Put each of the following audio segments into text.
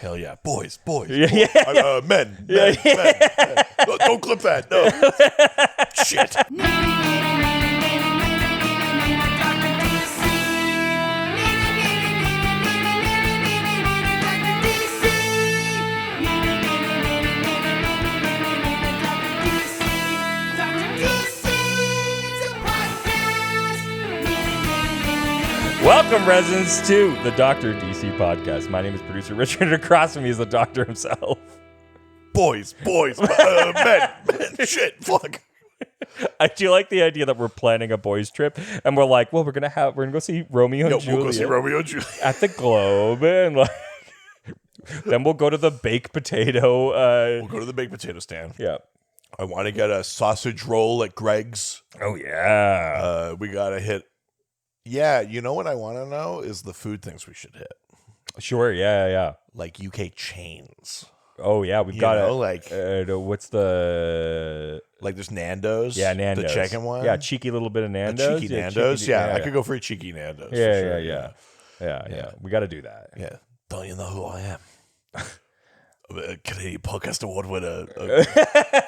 Hell yeah. Boys. Yeah. Men. Don't clip that. No. Shit. Welcome, residents, to the Dr. DC podcast. My name is producer Richard, and across from me is the doctor himself. Boys. Men. Shit. Fuck. I do like the idea that we're planning a boys' trip, and we're like, well, we're gonna go see Romeo and Juliet. We'll go see Romeo and Juliet at the Globe, and like, then we'll go to the baked potato. We'll go to the baked potato stand. Yeah. I want to get a sausage roll at Greg's. Oh yeah. We gotta hit. Yeah, you know what I want to know is the food things we should hit. Sure. Yeah. Like UK chains. Oh yeah, we've got know, it. like what's the like there's Nando's. Yeah, Nando's. The chicken one. Yeah, cheeky little bit of Nando's. Cheeky Nando's. Yeah, I could go for a cheeky Nando's. Yeah. We got to do that. Yeah. Don't you know who I am? I'm a Canadian Podcast Award winner.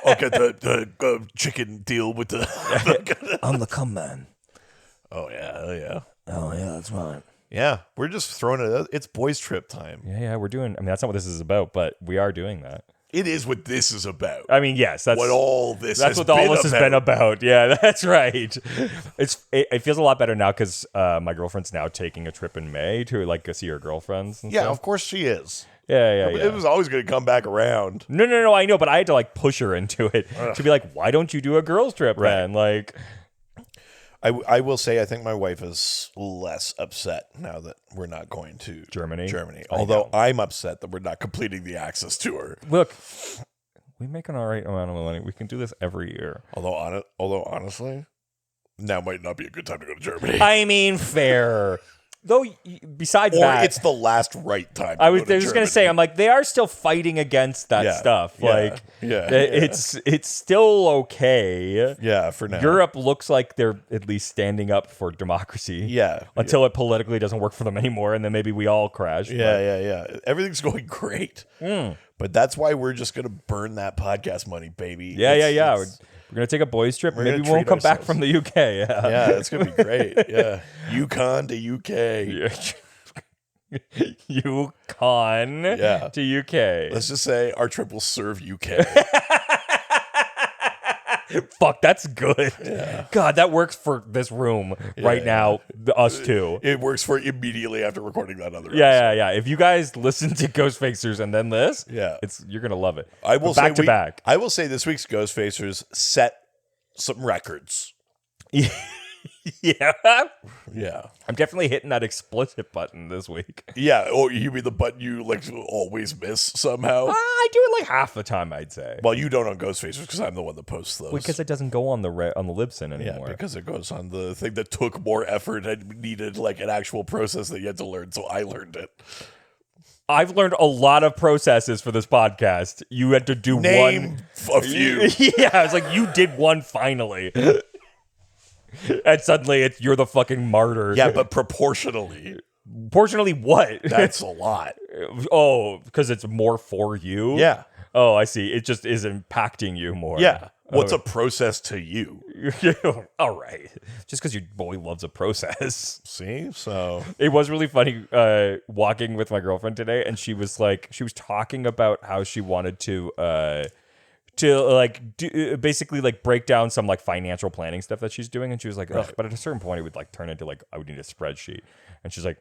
I'll get the chicken deal with the. I'm the cum man. Oh yeah. Oh yeah, that's right. Yeah, we're just throwing it out. It's boys trip time. Yeah, we're doing. I mean, that's not what this is about, but we are doing that. It is what this is about. I mean, yes, that's what all this. That's what all this has been about. Yeah, that's right. It feels a lot better now because my girlfriend's now taking a trip in May to like go see her girlfriends. And stuff. Of course she is. Yeah. It was always going to come back around. No, I know, but I had to like push her into it to be like, why don't you do a girls trip, then? Like. I will say I think my wife is less upset now that we're not going to Germany. Although I'm upset that we're not completing the access tour. Look, we make an all right amount of money. We can do this every year. Although honestly, now might not be a good time to go to Germany. I mean, fair. Though, besides that, it's the last right time. I was just going to say, I'm like, they are still fighting against that stuff. It's still okay. Yeah, for now. Europe looks like they're at least standing up for democracy. Yeah. Until it politically doesn't work for them anymore, and then maybe we all crash. Yeah. Everything's going great. But that's why we're just going to burn that podcast money, baby. Yeah. We're going to take a boys trip. Maybe we won't come back from the UK. Yeah, it's going to be great. Yeah. Yukon to UK. Yukon to UK. Let's just say our trip will serve UK. Fuck, that's good. Yeah. God, that works for this room right now. Us two. It works for immediately after recording that other episode. Yeah. If you guys listen to Ghostfacers and then this, you're gonna love it. I will back to back. I will say this week's Ghostfacers set some records. Yeah. I'm definitely hitting that explicit button this week. Yeah, or you mean the button you like always miss somehow? I do it like half the time, I'd say. Well, you don't on Ghostfacers because I'm the one that posts those. Because it doesn't go on the Libsyn anymore. Yeah, because it goes on the thing that took more effort and needed like an actual process that you had to learn. So I learned it. I've learned a lot of processes for this podcast. You had to do Name a few. Yeah, I was like, you did one finally. And suddenly you're the fucking martyr. Yeah, but proportionally. Proportionally what? That's a lot. Oh, because it's more for you? Yeah. Oh, I see. It just is impacting you more. Yeah. What's a process to you? All right. Just because your boy loves a process. See? So it was really funny walking with my girlfriend today, and she was talking about how she wanted to basically like break down some like financial planning stuff that she's doing, and she was like, ugh, but at a certain point it would like turn into like I would need a spreadsheet. And she's like,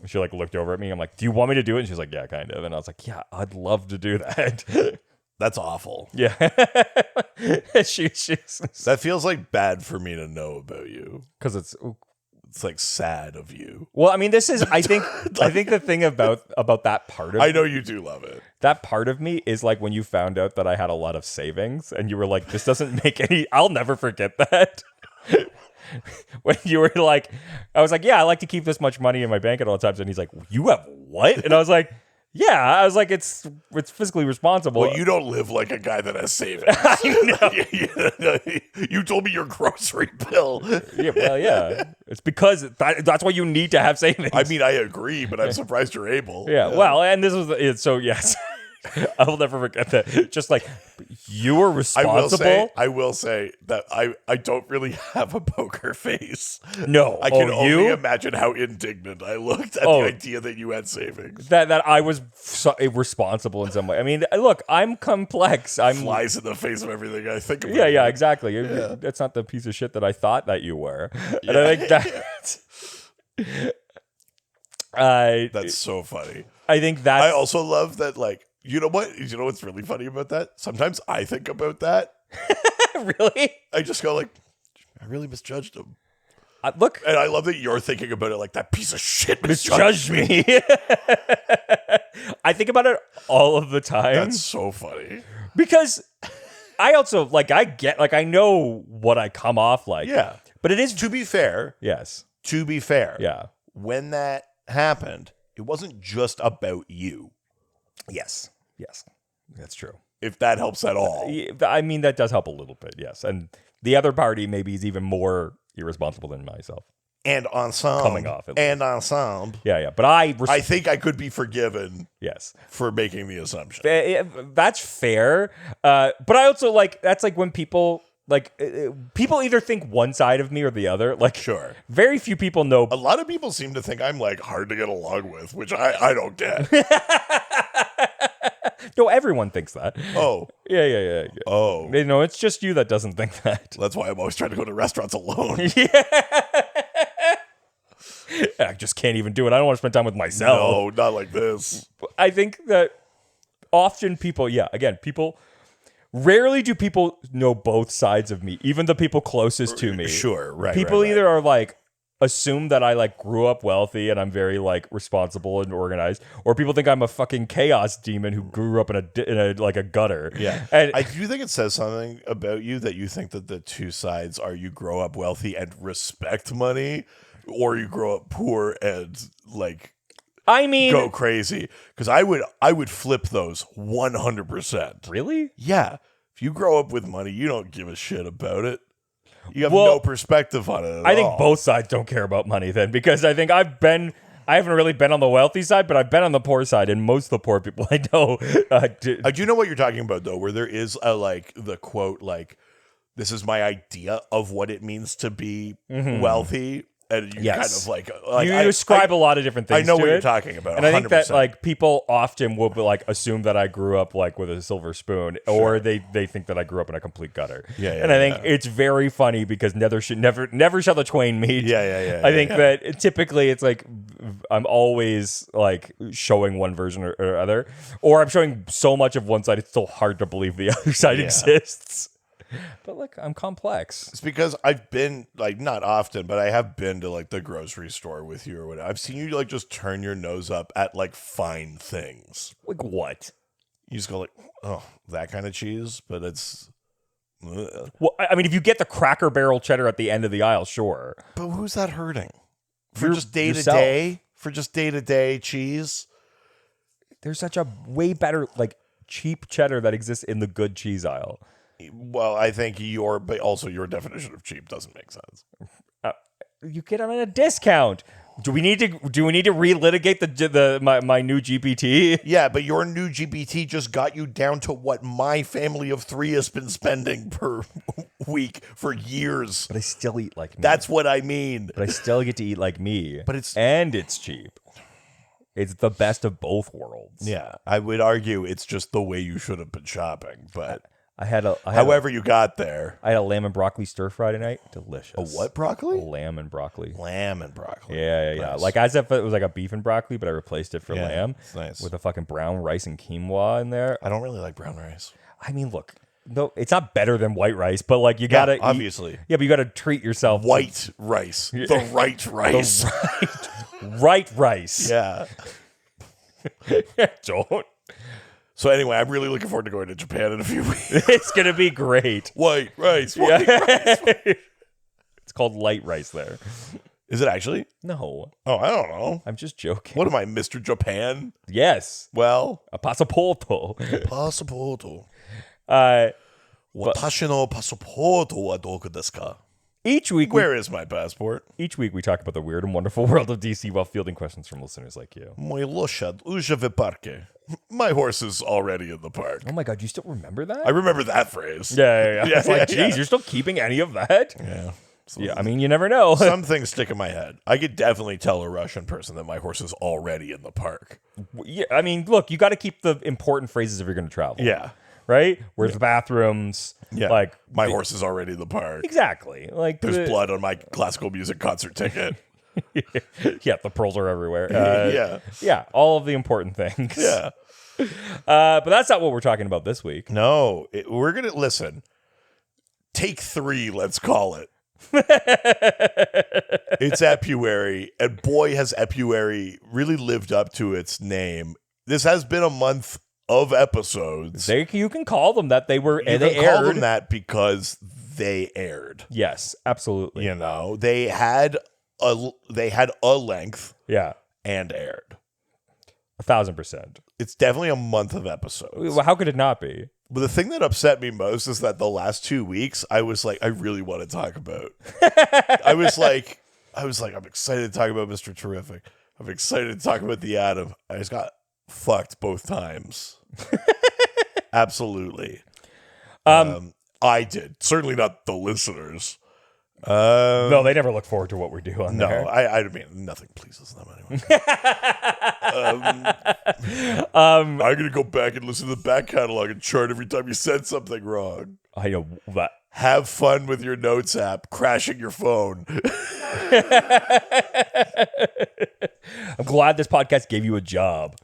she like looked over at me. I'm like, do you want me to do it? And she's like, yeah, kind of. And I was like, yeah, I'd love to do that. That's awful. Yeah. That feels like bad for me to know about you. Because it's like sad of you. Well, I mean, this is I think the thing about that part of I know you do love it. That part of me is like when you found out that I had a lot of savings and you were like, this doesn't make any I'll never forget that. When you were like, I was like, yeah, I like to keep this much money in my bank at all times. And he's like, you have what? And I was like, Yeah, I was like, it's fiscally responsible. Well, you don't live like a guy that has savings. I know. You told me your grocery bill. Yeah, well, yeah. It's because that's why you need to have savings. I mean, I agree, but I'm surprised you're able. Yeah, well, and this was so yes. I will never forget that. Just like you were responsible. I will say that I don't really have a poker face. No, I can only imagine how indignant I looked at the idea that you had savings. That I was responsible in some way. I mean, look, I'm complex. I'm flies in the face of everything I think about. Yeah, exactly. Yeah. That's not the piece of shit that I thought that you were. And I think that's so funny. I think that I also love that. Like, you know what? You know what's really funny about that? Sometimes I think about that. Really? I just go like, I really misjudged him. Look, and I love that you're thinking about it like that piece of shit misjudged me. I think about it all of the time. That's so funny. Because I also I know what I come off like. Yeah. But it is to be fair. Yes. To be fair. Yeah. When that happened, it wasn't just about you. Yes. That's true. If that helps at all. I mean, that does help a little bit, yes. And the other party maybe is even more irresponsible than myself. And ensemble. Coming off. And ensemble. Yeah. But I think I could be forgiven. Yes. For making the assumption. That's fair. But I also that's like when people... people either think one side of me or the other. Like, sure. Very few people know. A lot of people seem to think I'm like hard to get along with, which I don't get. No, everyone thinks that. Oh. Yeah. Oh. No, it's just you that doesn't think that. That's why I'm always trying to go to restaurants alone. Yeah. I just can't even do it. I don't want to spend time with myself. No, not like this. I think that often people, rarely do people know both sides of me, even the people closest to me. Sure, right. People either are like, assume that I grew up wealthy and I'm very responsible and organized, or people think I'm a fucking chaos demon who grew up in a gutter. Yeah. And I do think it says something about you that you think that the two sides are you grow up wealthy and respect money, or you grow up poor and go crazy. Because I would flip those 100%. Really? Yeah. If you grow up with money, you don't give a shit about it. You have no perspective on it at all. I think both sides don't care about money then, because I think I haven't really been on the wealthy side, but I've been on the poor side, and most of the poor people I know. I do know what you're talking about, though, where there is the quote, this is my idea of what it means to be wealthy. And you kind of you ascribe a lot of different things. I know to what it. you're talking about. And 100%. I think that people often will assume that I grew up with a silver spoon, or they think that I grew up in a complete gutter. Yeah, and I think it's very funny because never shall the twain meet. Yeah. I think that typically it's I'm always showing one version or other, or I'm showing so much of one side it's still hard to believe the other side exists. But I'm complex. It's because I've been not often, but I have been to the grocery store with you or whatever. I've seen you just turn your nose up at fine things. Like what? You just go oh, that kind of cheese, but it's. Ugh. Well, I mean, if you get the Cracker Barrel cheddar at the end of the aisle, sure. But who's that hurting? For just day to day? For just day to day cheese? There's such a way better cheap cheddar that exists in the good cheese aisle. Well, I think but also your definition of cheap doesn't make sense. You get them at a discount. Do we need to relitigate my new GPT? Yeah, but your new GPT just got you down to what my family of 3 has been spending per week for years. But I still eat like me. That's what I mean. But I still get to eat like me. But it's cheap. It's the best of both worlds. Yeah, I would argue it's just the way you should have been shopping, but. However you got there. I had a lamb and broccoli stir fry tonight. Delicious. A what broccoli? A lamb and broccoli. Lamb and broccoli. Yeah. Nice. As if it was a beef and broccoli, but I replaced it for lamb. Nice. With a fucking brown rice and quinoa in there. I don't really like brown rice. I mean, look, no, it's not better than white rice, but you gotta obviously. But you gotta treat yourself. White rice. The right rice. Right rice. Yeah. Don't. So anyway, I'm really looking forward to going to Japan in a few weeks. It's going to be great. White rice. It's called light rice there. Is it actually? No, Oh, I don't know. I'm just joking. What am I, Mr. Japan? Yes, Well, a passaporto. passaporto. Uh, Watashi no passaporto wa doku desu ka? each week, Where is my passport? each week we talk about the weird and wonderful world of DC while fielding questions from listeners like you. Mój loszad už v parke. My horse is already in the park. Oh my God, you still remember that? I remember that phrase. Yeah. Yeah, It's like, yeah, geez, yeah. you're still keeping any of that? Yeah. Yeah, I mean, you never know. Some things stick in my head. I could definitely tell a Russian person that my horse is already in the park. Yeah, I mean, look, you got to keep the important phrases if you're going to travel. Yeah. Right? Where's the bathrooms? Yeah. Like, my horse is already in the park. exactly. Like, There's blood on my classical music concert ticket. Yeah, the pearls are everywhere. Yeah. Yeah, all of the important things. Yeah. But that's not what we're talking about this week. No, we're going to listen. Take 3, let's call it. It's Epuary, and boy, has Epuary really lived up to its name. This has been a month of episodes. You can call them that. They were, You and they can call aired. them that because they aired. Yes, absolutely. You know, they had a length Yeah, and aired. 1,000%. It's definitely a month of episodes. Well, how could it not be? But the thing that upset me most is that the last 2 weeks, I was like, I really want to talk about. I was like, I'm excited to talk about Mr. Terrific. I'm excited to talk about the Atom. I just got fucked both times. Absolutely. I did. Certainly not the listeners. No, they never look forward to what we do on No, there. I mean, nothing pleases them anyway. I'm going to go back and listen to the back catalog and chart every time you said something wrong. I know that. Have fun with your notes app, crashing your phone. I'm glad this podcast gave you a job.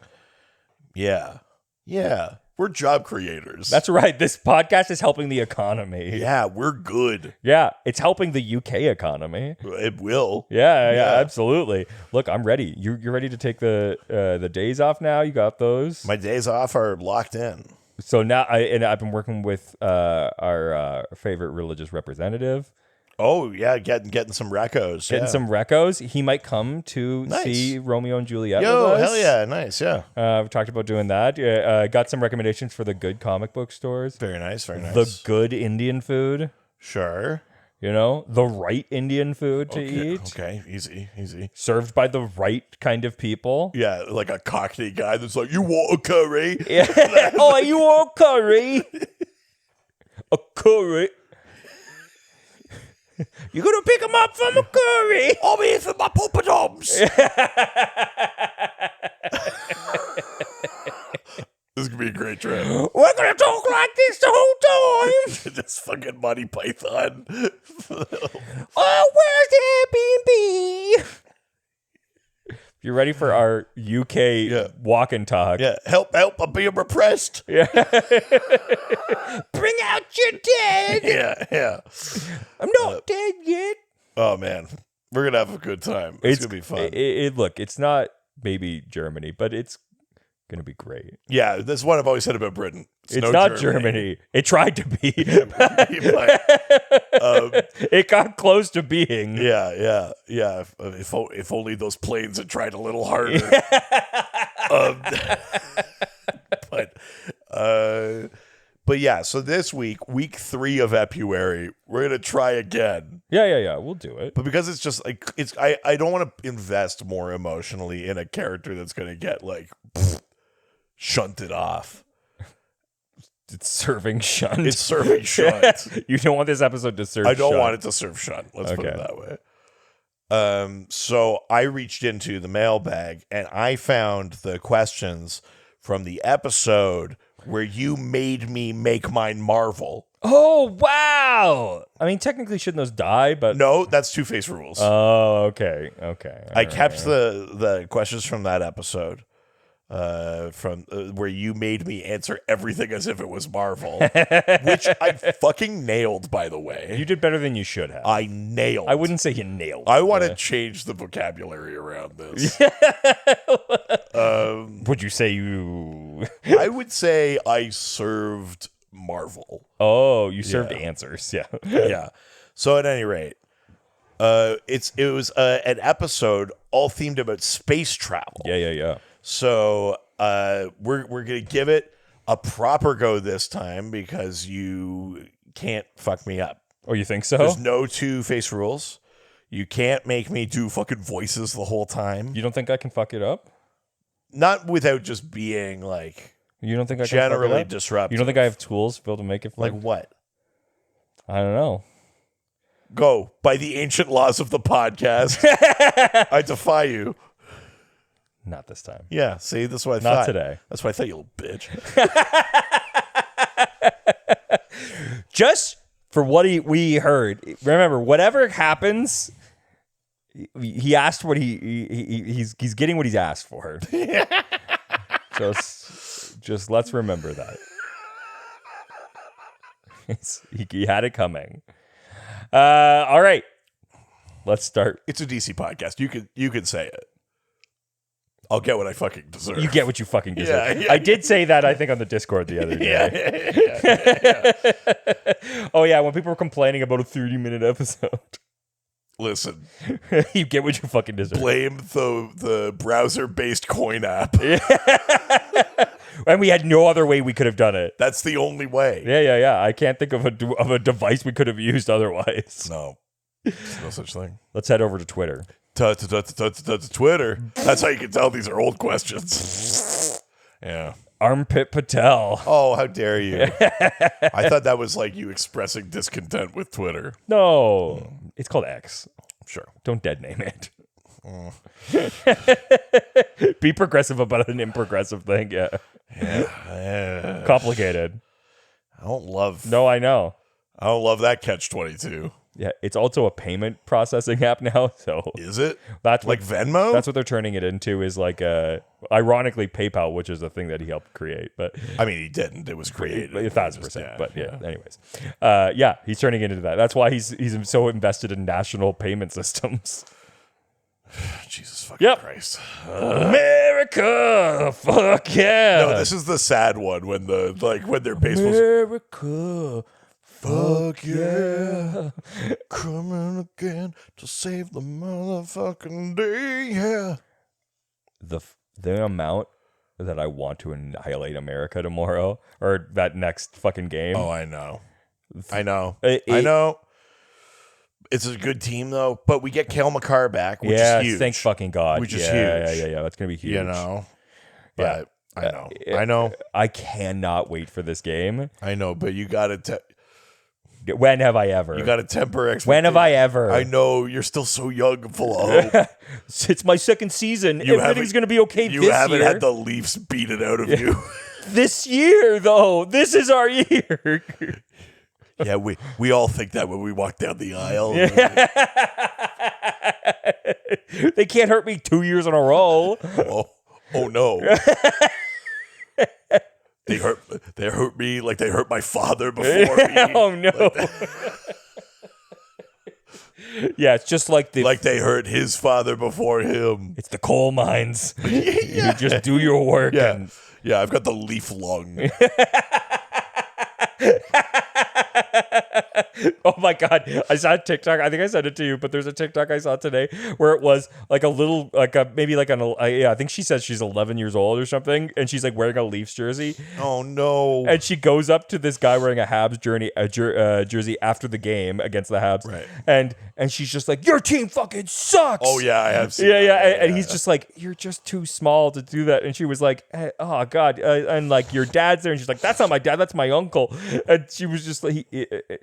Yeah. Yeah. We're job creators. That's right. This podcast is helping the economy. yeah, we're good. Yeah, it's helping the UK economy. It will. Yeah, Yeah. absolutely. Look, I'm ready. You're ready to take the days off now? You got those? My days off are locked in. So now I've been working with our favorite religious representative. Oh, yeah, getting some recos. Getting some recos. He might come to Nice. see Romeo and Juliet Yo, with us. hell yeah, nice, yeah. We've talked about doing that. Got some recommendations for the good comic book stores. Very nice, very nice. The good Indian food. Sure. You know, the right Indian food to eat. Okay, easy. Served by the right kind of people. Yeah, like a Cockney guy that's like, you want a curry? Yeah. Oh, you want curry? A curry? You're going to pick him up from a curry? I'm here for my poppadoms. This is going to be a great trip. We're going to talk like this the whole time. This fucking Monty Python. Oh, where's the Airbnb? You ready for our UK walk and talk? Yeah, help, I'm being repressed. Bring out your dead. Yeah. I'm not dead yet. Oh, man. We're going to have a good time. It's going to be fun. Look, it's not maybe Germany, but it's going to be great. Yeah, that's what I've always said about Britain. It's not Germany. It tried to be. It got close to being. Yeah. If only those planes had tried a little harder. But yeah, so this week 3 of Epuary, we're gonna try again. Yeah. We'll do it. But because it's just like I don't want to invest more emotionally in a character that's gonna get like shunted off. It's serving shunt. It's serving shunt. You don't want this episode to serve I don't shunt. want it to serve shunt. Let's put it that way. So I reached into the mailbag and I found the questions from the episode where you made me make mine Marvel. Oh, wow. I mean, technically, shouldn't those die? But No, that's Two-Face rules. Oh, okay. I kept the questions from that episode. From where you made me answer everything as if it was Marvel, which I fucking nailed, by the way. You did better than you should have. I nailed. I wouldn't say you nailed. I want to change the vocabulary around this. Would you say you... I would say I served Marvel. Oh, you served answers. Yeah. Yeah. So at any rate, It was an episode all themed about space travel. Yeah. So we're gonna give it a proper go this time because you can't fuck me up. Oh, you think so? There's no two-face rules. You can't make me do fucking voices the whole time. You don't think I can fuck it up? Not without just being like You don't think I can generally fuck it up? disruptive. You don't think I have tools to be able to make it like fun? what? I don't know. Go by the ancient laws of the podcast. I defy you. Not this time. Yeah, see, that's what I thought. Not today. That's what I thought, you little bitch. Just for what we heard. Remember, whatever happens, he asked what he's getting what he's asked for. Just let's remember that. He had it coming. All right, let's start. It's a DC podcast. You can say it. I'll get what I fucking deserve. You get what you fucking deserve. Yeah. I did say that, I think, on the Discord the other day. Yeah. Oh, yeah, when people were complaining about a 30-minute episode. Listen, You get what you fucking deserve. blame the browser-based coin app. And we had no other way we could have done it. That's the only way. Yeah. I can't think of a device we could have used otherwise. No. There's no such thing. Let's head over to Twitter. Twitter. That's how you can tell these are old questions. Yeah. Armpit Patel. Oh, how dare you. I thought that was like you expressing discontent with Twitter. No, it's called X. Sure. Don't dead name it. Be progressive about an improgressive thing. Yeah. Yeah. Complicated. I don't love that catch-22. Yeah, it's also a payment processing app now. So Is it? that's Like what, Venmo? that's what they're turning it into. Is like ironically PayPal, which is the thing that he helped create. But I mean, he didn't. It was created. 1,000%. But yeah. Anyways, he's turning it into that. That's why he's so invested in national payment systems. Jesus fucking Christ. America, fuck yeah. No, this is the sad one when their baseball. America. Fuck yeah. Coming again to save the motherfucking day. Yeah. The amount that I want to annihilate America tomorrow or that next fucking game. Oh, I know. I know. It- I know. It's a good team though, but we get Cale Makar back, which is huge. Thank fucking God. Which is huge. Yeah. That's gonna be huge. You know. But I know. I I know. I cannot wait for this game. I know, but you gotta When have I ever? temper expectations. When have I ever? I know you're still so young and full of hope. It's my second season. Everything's gonna be okay this year. You haven't had the Leafs beat it out of you. This year, though. This is our year. Yeah, we all think that when we walk down the aisle. They can't hurt me 2 years in a row. Oh no. They hurt me like they hurt my father before me. Oh no. Yeah, it's just like like they hurt his father before him. It's the coal mines. You just do your work. Yeah. Yeah, I've got the Leaf lung. Oh my God. I saw a TikTok. I think I sent it to you, but there's a TikTok I saw today where it was like a little, I think she says she's 11 years old or something. And she's like wearing a Leafs jersey. Oh no. And she goes up to this guy wearing a Habs jersey after the game against the Habs. Right. And she's just like, your team fucking sucks. Oh yeah, I have seen Yeah. that. And he's just like, you're just too small to do that. And she was like, oh God. And like, your dad's there. And she's like, that's not my dad. That's my uncle. And she was just like,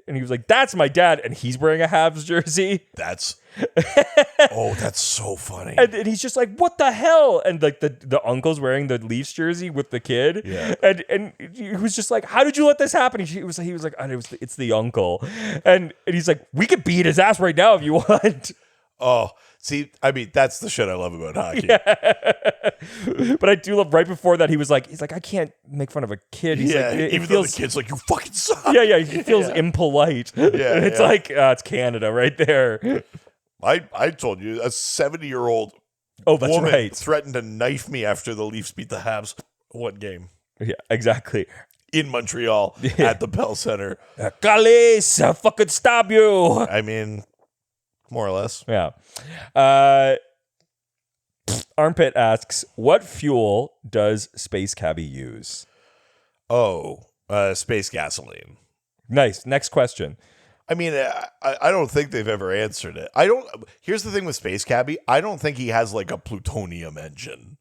and he was like, that's my dad. And he's wearing a Habs jersey. That's so funny. And he's just like, what the hell? And like the uncle's wearing the Leafs jersey with the kid. Yeah. And he was just like, how did you let this happen? And he was like, it's the uncle. And he's like, we could beat his ass right now if you want. Oh, see, I mean, that's the shit I love about hockey. Yeah. But I do love right before that he's like, I can't make fun of a kid. He's Yeah, like, even though the kid's like, you fucking suck. Yeah, he feels impolite. Yeah, It's like, it's Canada right there. I told you, a 70-year-old That's woman right. threatened to knife me after the Leafs beat the Habs one game Yeah, exactly. in Montreal at the Bell Center. Calais, I fucking stab you. I mean, More or less. Yeah. Armpit asks, what fuel does Space Cabbie use? Oh, space gasoline. Nice. Next question. I mean, I don't think they've ever answered it. Here's the thing with Space Cabbie. I don't think he has like a plutonium engine.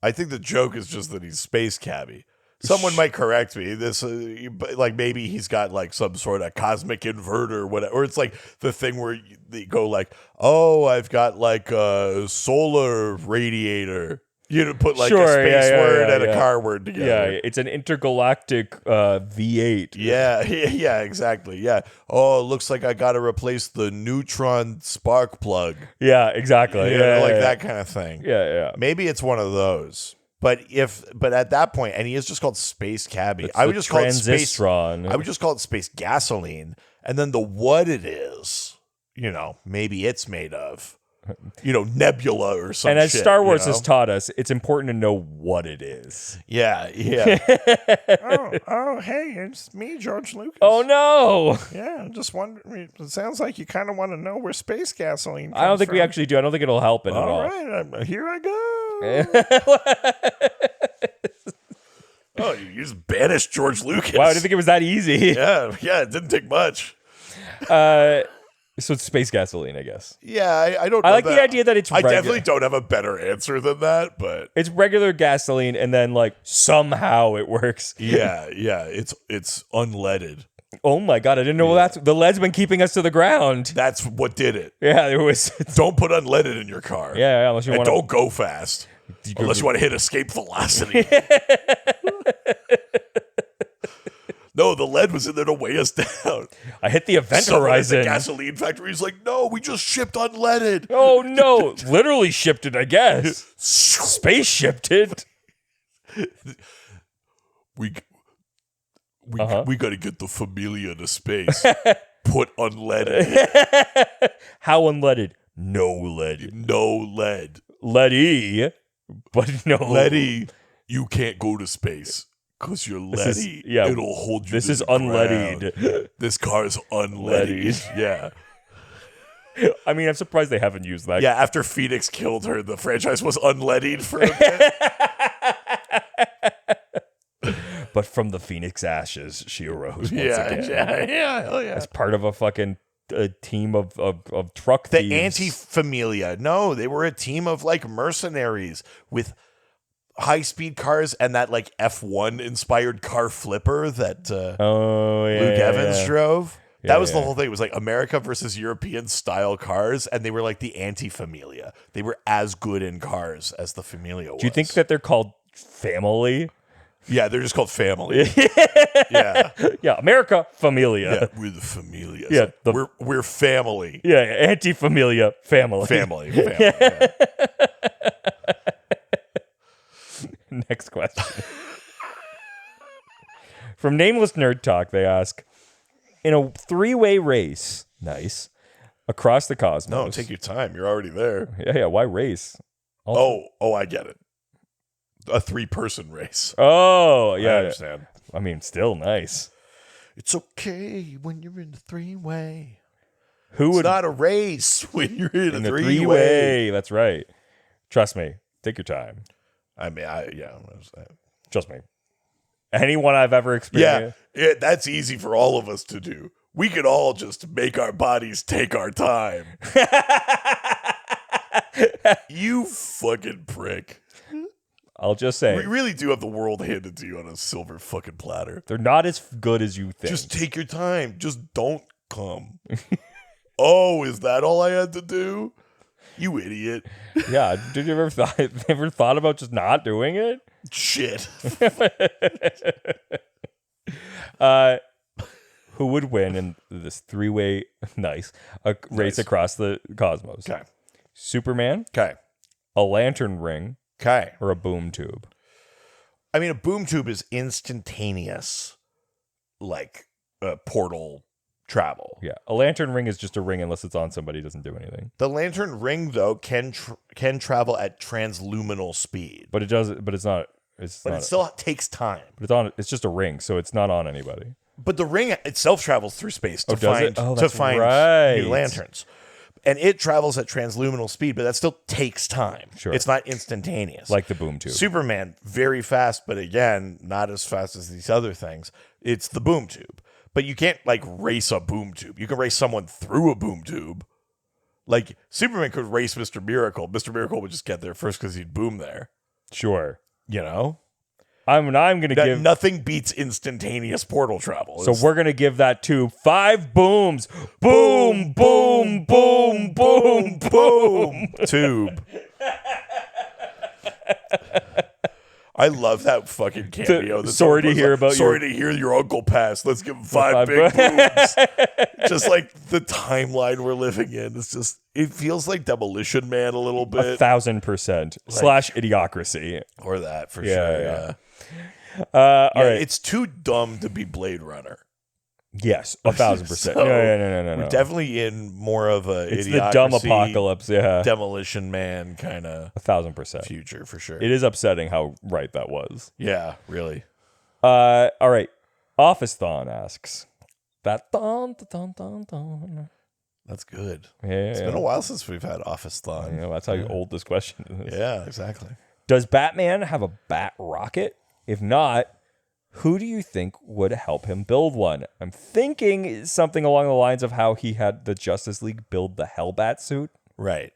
I think the joke is just that he's Space Cabbie. Someone might correct me. This, like, maybe he's got like some sort of cosmic inverter, or whatever. Or it's like the thing where they go like, "Oh, I've got like a solar radiator." You put like a space word and a car word together. Yeah, it's an intergalactic V8. Yeah, exactly. Yeah. Oh, it looks like I got to replace the neutron spark plug. Yeah, exactly. That kind of thing. Yeah. Maybe it's one of those. But at that point, and he is just called Space Cabbie. I would just call it space. I would just call it space gasoline, and then what it is, maybe it's made of, nebula or something. And as Star Wars has taught us, it's important to know what it is. Yeah. oh, hey, it's me, George Lucas. Oh no. Yeah, I'm just wondering. It sounds like you kind of want to know where space gasoline comes I don't think from. we actually do. I don't think it'll help it at all. All right, here I go. Oh, you just banished George Lucas. Wow, I didn't think it was that easy. Yeah, it didn't take much. So it's space gasoline, I guess. Yeah, I don't know. I like the idea that it's I definitely don't have a better answer than that, but it's regular gasoline, and then like somehow it works. Yeah, it's unleaded. Oh my god, I didn't know the lead's been keeping us to the ground. That's what did it. Yeah, there was. Don't put unleaded in your car. Yeah, unless you want. Don't go fast. Unless you want to hit escape velocity. No, the lead was in there to weigh us down. I hit the event horizon. At the gasoline factory is like, no, we just shipped unleaded. Oh no, literally shipped it, I guess. Space shipped it. We got to get the Familia to space. Put unleaded. How unleaded? No lead. No lead. Leady, but no. Leady, you can't go to space. Because you're leady. It'll hold you. This is unleaded. unleaded. This car is unleaded. Yeah. I mean, I'm surprised they haven't used that. Yeah, after Phoenix killed her, the franchise was unleaded for a bit. But from the Phoenix ashes, she arose once again. Yeah, hell yeah. As part of a fucking team of truck thieves. The Anti-Familia. No, they were a team of like mercenaries with high-speed cars and that like F1 inspired car flipper that Luke Evans drove. That was the whole thing. It was like America versus European style cars, and they were like the Anti-Familia. They were as good in cars as the Familia was. Do you think that they're called family? Yeah, they're just called family. Yeah, America Familia. Yeah, we're the Familia. Yeah, we're family. Yeah, Anti-Familia family. Family. Yeah. Next question. From Nameless Nerd Talk, they ask, in a 3-way race, across the cosmos. No, take your time. You're already there. Yeah. Why race? Oh, I get it. A 3-person race. Oh, yeah. I understand. I mean, still nice. It's okay when you're in a 3-way. It's not a race when you're in a 3-way. That's right. Trust me. Take your time. I mean, Trust me. Anyone I've ever experienced. Yeah, that's easy for all of us to do. We could all just make our bodies take our time. You fucking prick. I'll just say. We really do have the world handed to you on a silver fucking platter. They're not as good as you think. Just take your time. Just don't come. Oh, is that all I had to do? You idiot. Yeah. Did you ever thought about just not doing it? Shit. Who would win in this 3-way race across the cosmos? Okay. Superman? Okay. A lantern ring? Okay. Or a boom tube? I mean, a boom tube is instantaneous, like portal travel. Yeah, a lantern ring is just a ring unless it's on somebody. It doesn't do anything. The lantern ring though can travel at transluminal speed, but it does. But it's not. It still takes time. But it's on. It's just a ring, so it's not on anybody. But the ring itself travels through space to does it? find Oh, that's right. new lanterns. And it travels at transluminal speed, but that still takes time. Sure. It's not instantaneous. Like the boom tube. Superman, very fast, but again, not as fast as these other things. It's the boom tube. But you can't like race a boom tube. You can race someone through a boom tube. Like Superman could race Mr. Miracle. Mr. Miracle would just get there first because he'd boom there. Sure. You know? I'm going to give... Nothing beats instantaneous portal travel. So we're going to give that tube 5 booms. Boom, boom, boom, boom, boom. Tube. I love that fucking cameo. Sorry to hear about Sorry to hear your uncle passed. Let's give him 5 big booms. Just like the timeline we're living in. It's just, it feels like Demolition Man a little bit. 1,000%. Slash Idiocracy. Or that, for Yeah, sure. yeah. Yeah. All right. It's too dumb to be Blade Runner. Yes, 1,000%. So, No. We're definitely in more of a It's the dumb apocalypse, yeah. Demolition Man kind of 1,000%. future for sure. It is upsetting how right that was. Yeah, really. All right. Office Thon asks. That thon, thon, thon, thon. That's good. Yeah, It's been a while since we've had Office Thon. You know, that's how old this question is. Yeah, exactly. Does Batman have a bat rocket? If not, who do you think would help him build one? I'm thinking something along the lines of how he had the Justice League build the Hellbat suit. Right.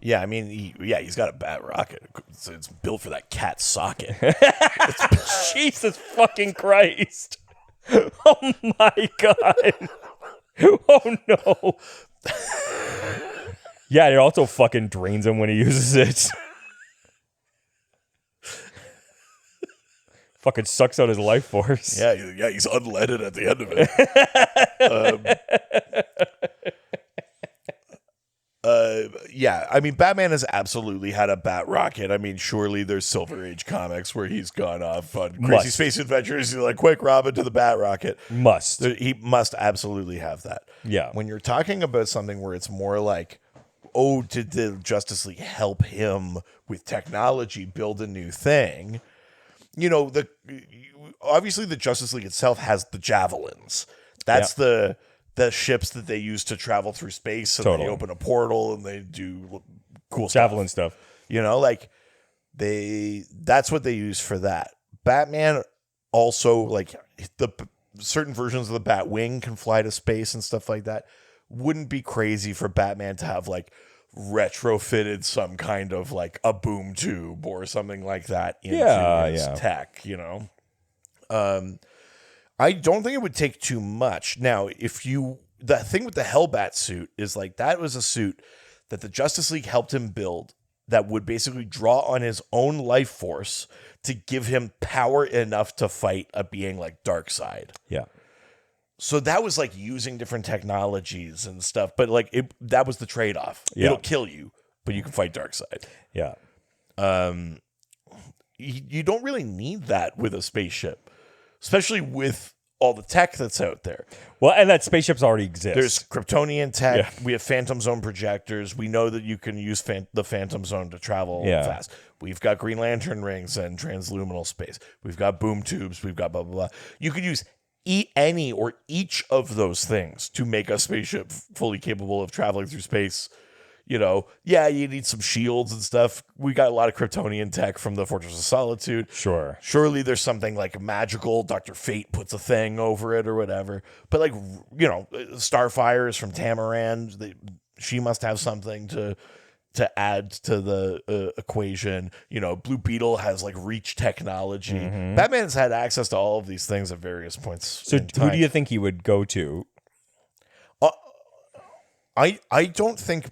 Yeah, I mean, he's got a bat rocket. It's built for that cat socket. Jesus fucking Christ. Oh my God. Oh no. Yeah, it also fucking drains him when he uses it. Fucking sucks out his life force. Yeah, he's unleaded at the end of it. Yeah, I mean, Batman has absolutely had a bat rocket. I mean, surely there's Silver Age comics where he's gone off on crazy space adventures. He's like, quick, Robin, to the bat rocket. He must absolutely have that. Yeah. When you're talking about something where it's more like, oh, did the Justice League help him with technology build a new thing? You know, obviously the Justice League itself has the Javelins. That's the ships that they use to travel through space, and they open a portal and they do cool Javelin stuff. You know, like that's what they use for that. Batman also, like, the certain versions of the Batwing can fly to space and stuff like that. Wouldn't be crazy for Batman to have like retrofitted some kind of like a boom tube or something like that into his tech, you know? I don't think it would take too much. Now, the thing with the Hellbat suit is like, that was a suit that the Justice League helped him build that would basically draw on his own life force to give him power enough to fight a being like Darkseid. Yeah. So that was like using different technologies and stuff, but like that was the trade-off. Yeah. It'll kill you, but you can fight Darkseid. Yeah. You don't really need that with a spaceship, especially with all the tech that's out there. Well, and that spaceships already exist. There's Kryptonian tech. Yeah. We have Phantom Zone projectors. We know that you can use the Phantom Zone to travel fast. We've got Green Lantern rings and transluminal space. We've got boom tubes. We've got blah, blah, blah. You could use any or each of those things to make a spaceship fully capable of traveling through space. You know, you need some shields and stuff. We got a lot of Kryptonian tech from the Fortress of Solitude. Sure. Surely there's something like magical. Dr. Fate puts a thing over it or whatever. But like, you know, Starfire is from Tamaran. She must have something to add to the equation. You know, Blue Beetle has like reach technology. Mm-hmm. Batman's had access to all of these things at various points. So in time. who do you think he would go to? I don't think.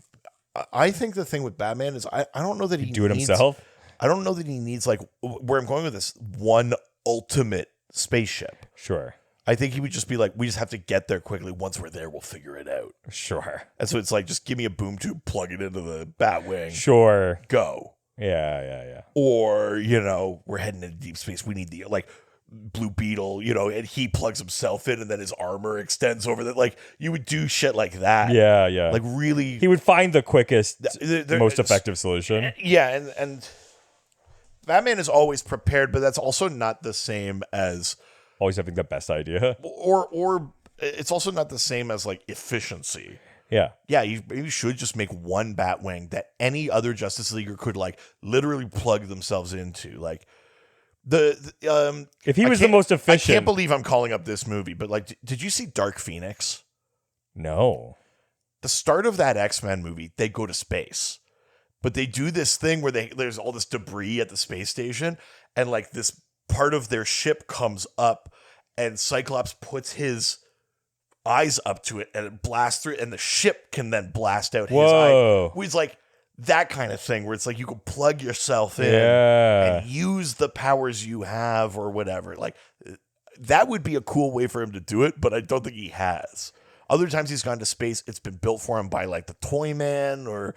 I think the thing with Batman is I don't know that he do it himself. I don't know that he needs like where I'm going with this one ultimate spaceship. Sure. I think he would just be like, we just have to get there quickly. Once we're there, we'll figure it out. Sure. And so it's like, just give me a boom tube, plug it into the Batwing. Sure. Go. Yeah. Or, you know, we're heading into deep space. We need the, like, Blue Beetle, you know, and he plugs himself in and then his armor extends over that. Like, you would do shit like that. Yeah. Like, really. He would find the quickest, most effective solution. Yeah, and Batman is always prepared, but that's also not the same as always having the best idea. Or it's also not the same as like efficiency. Yeah. Yeah, you maybe should just make one Batwing that any other Justice Leaguer could like literally plug themselves into. Like if he was the most efficient. I can't believe I'm calling up this movie, but like, did you see Dark Phoenix? No. The start of that X-Men movie, they go to space, but they do this thing where there's all this debris at the space station, and like this part of their ship comes up, and Cyclops puts his eyes up to it and it blasts through, and the ship can then blast out his eye. It's like that kind of thing where it's like you can plug yourself in and use the powers you have or whatever. Like that would be a cool way for him to do it, but I don't think he has. Other times he's gone to space, it's been built for him by like the Toyman or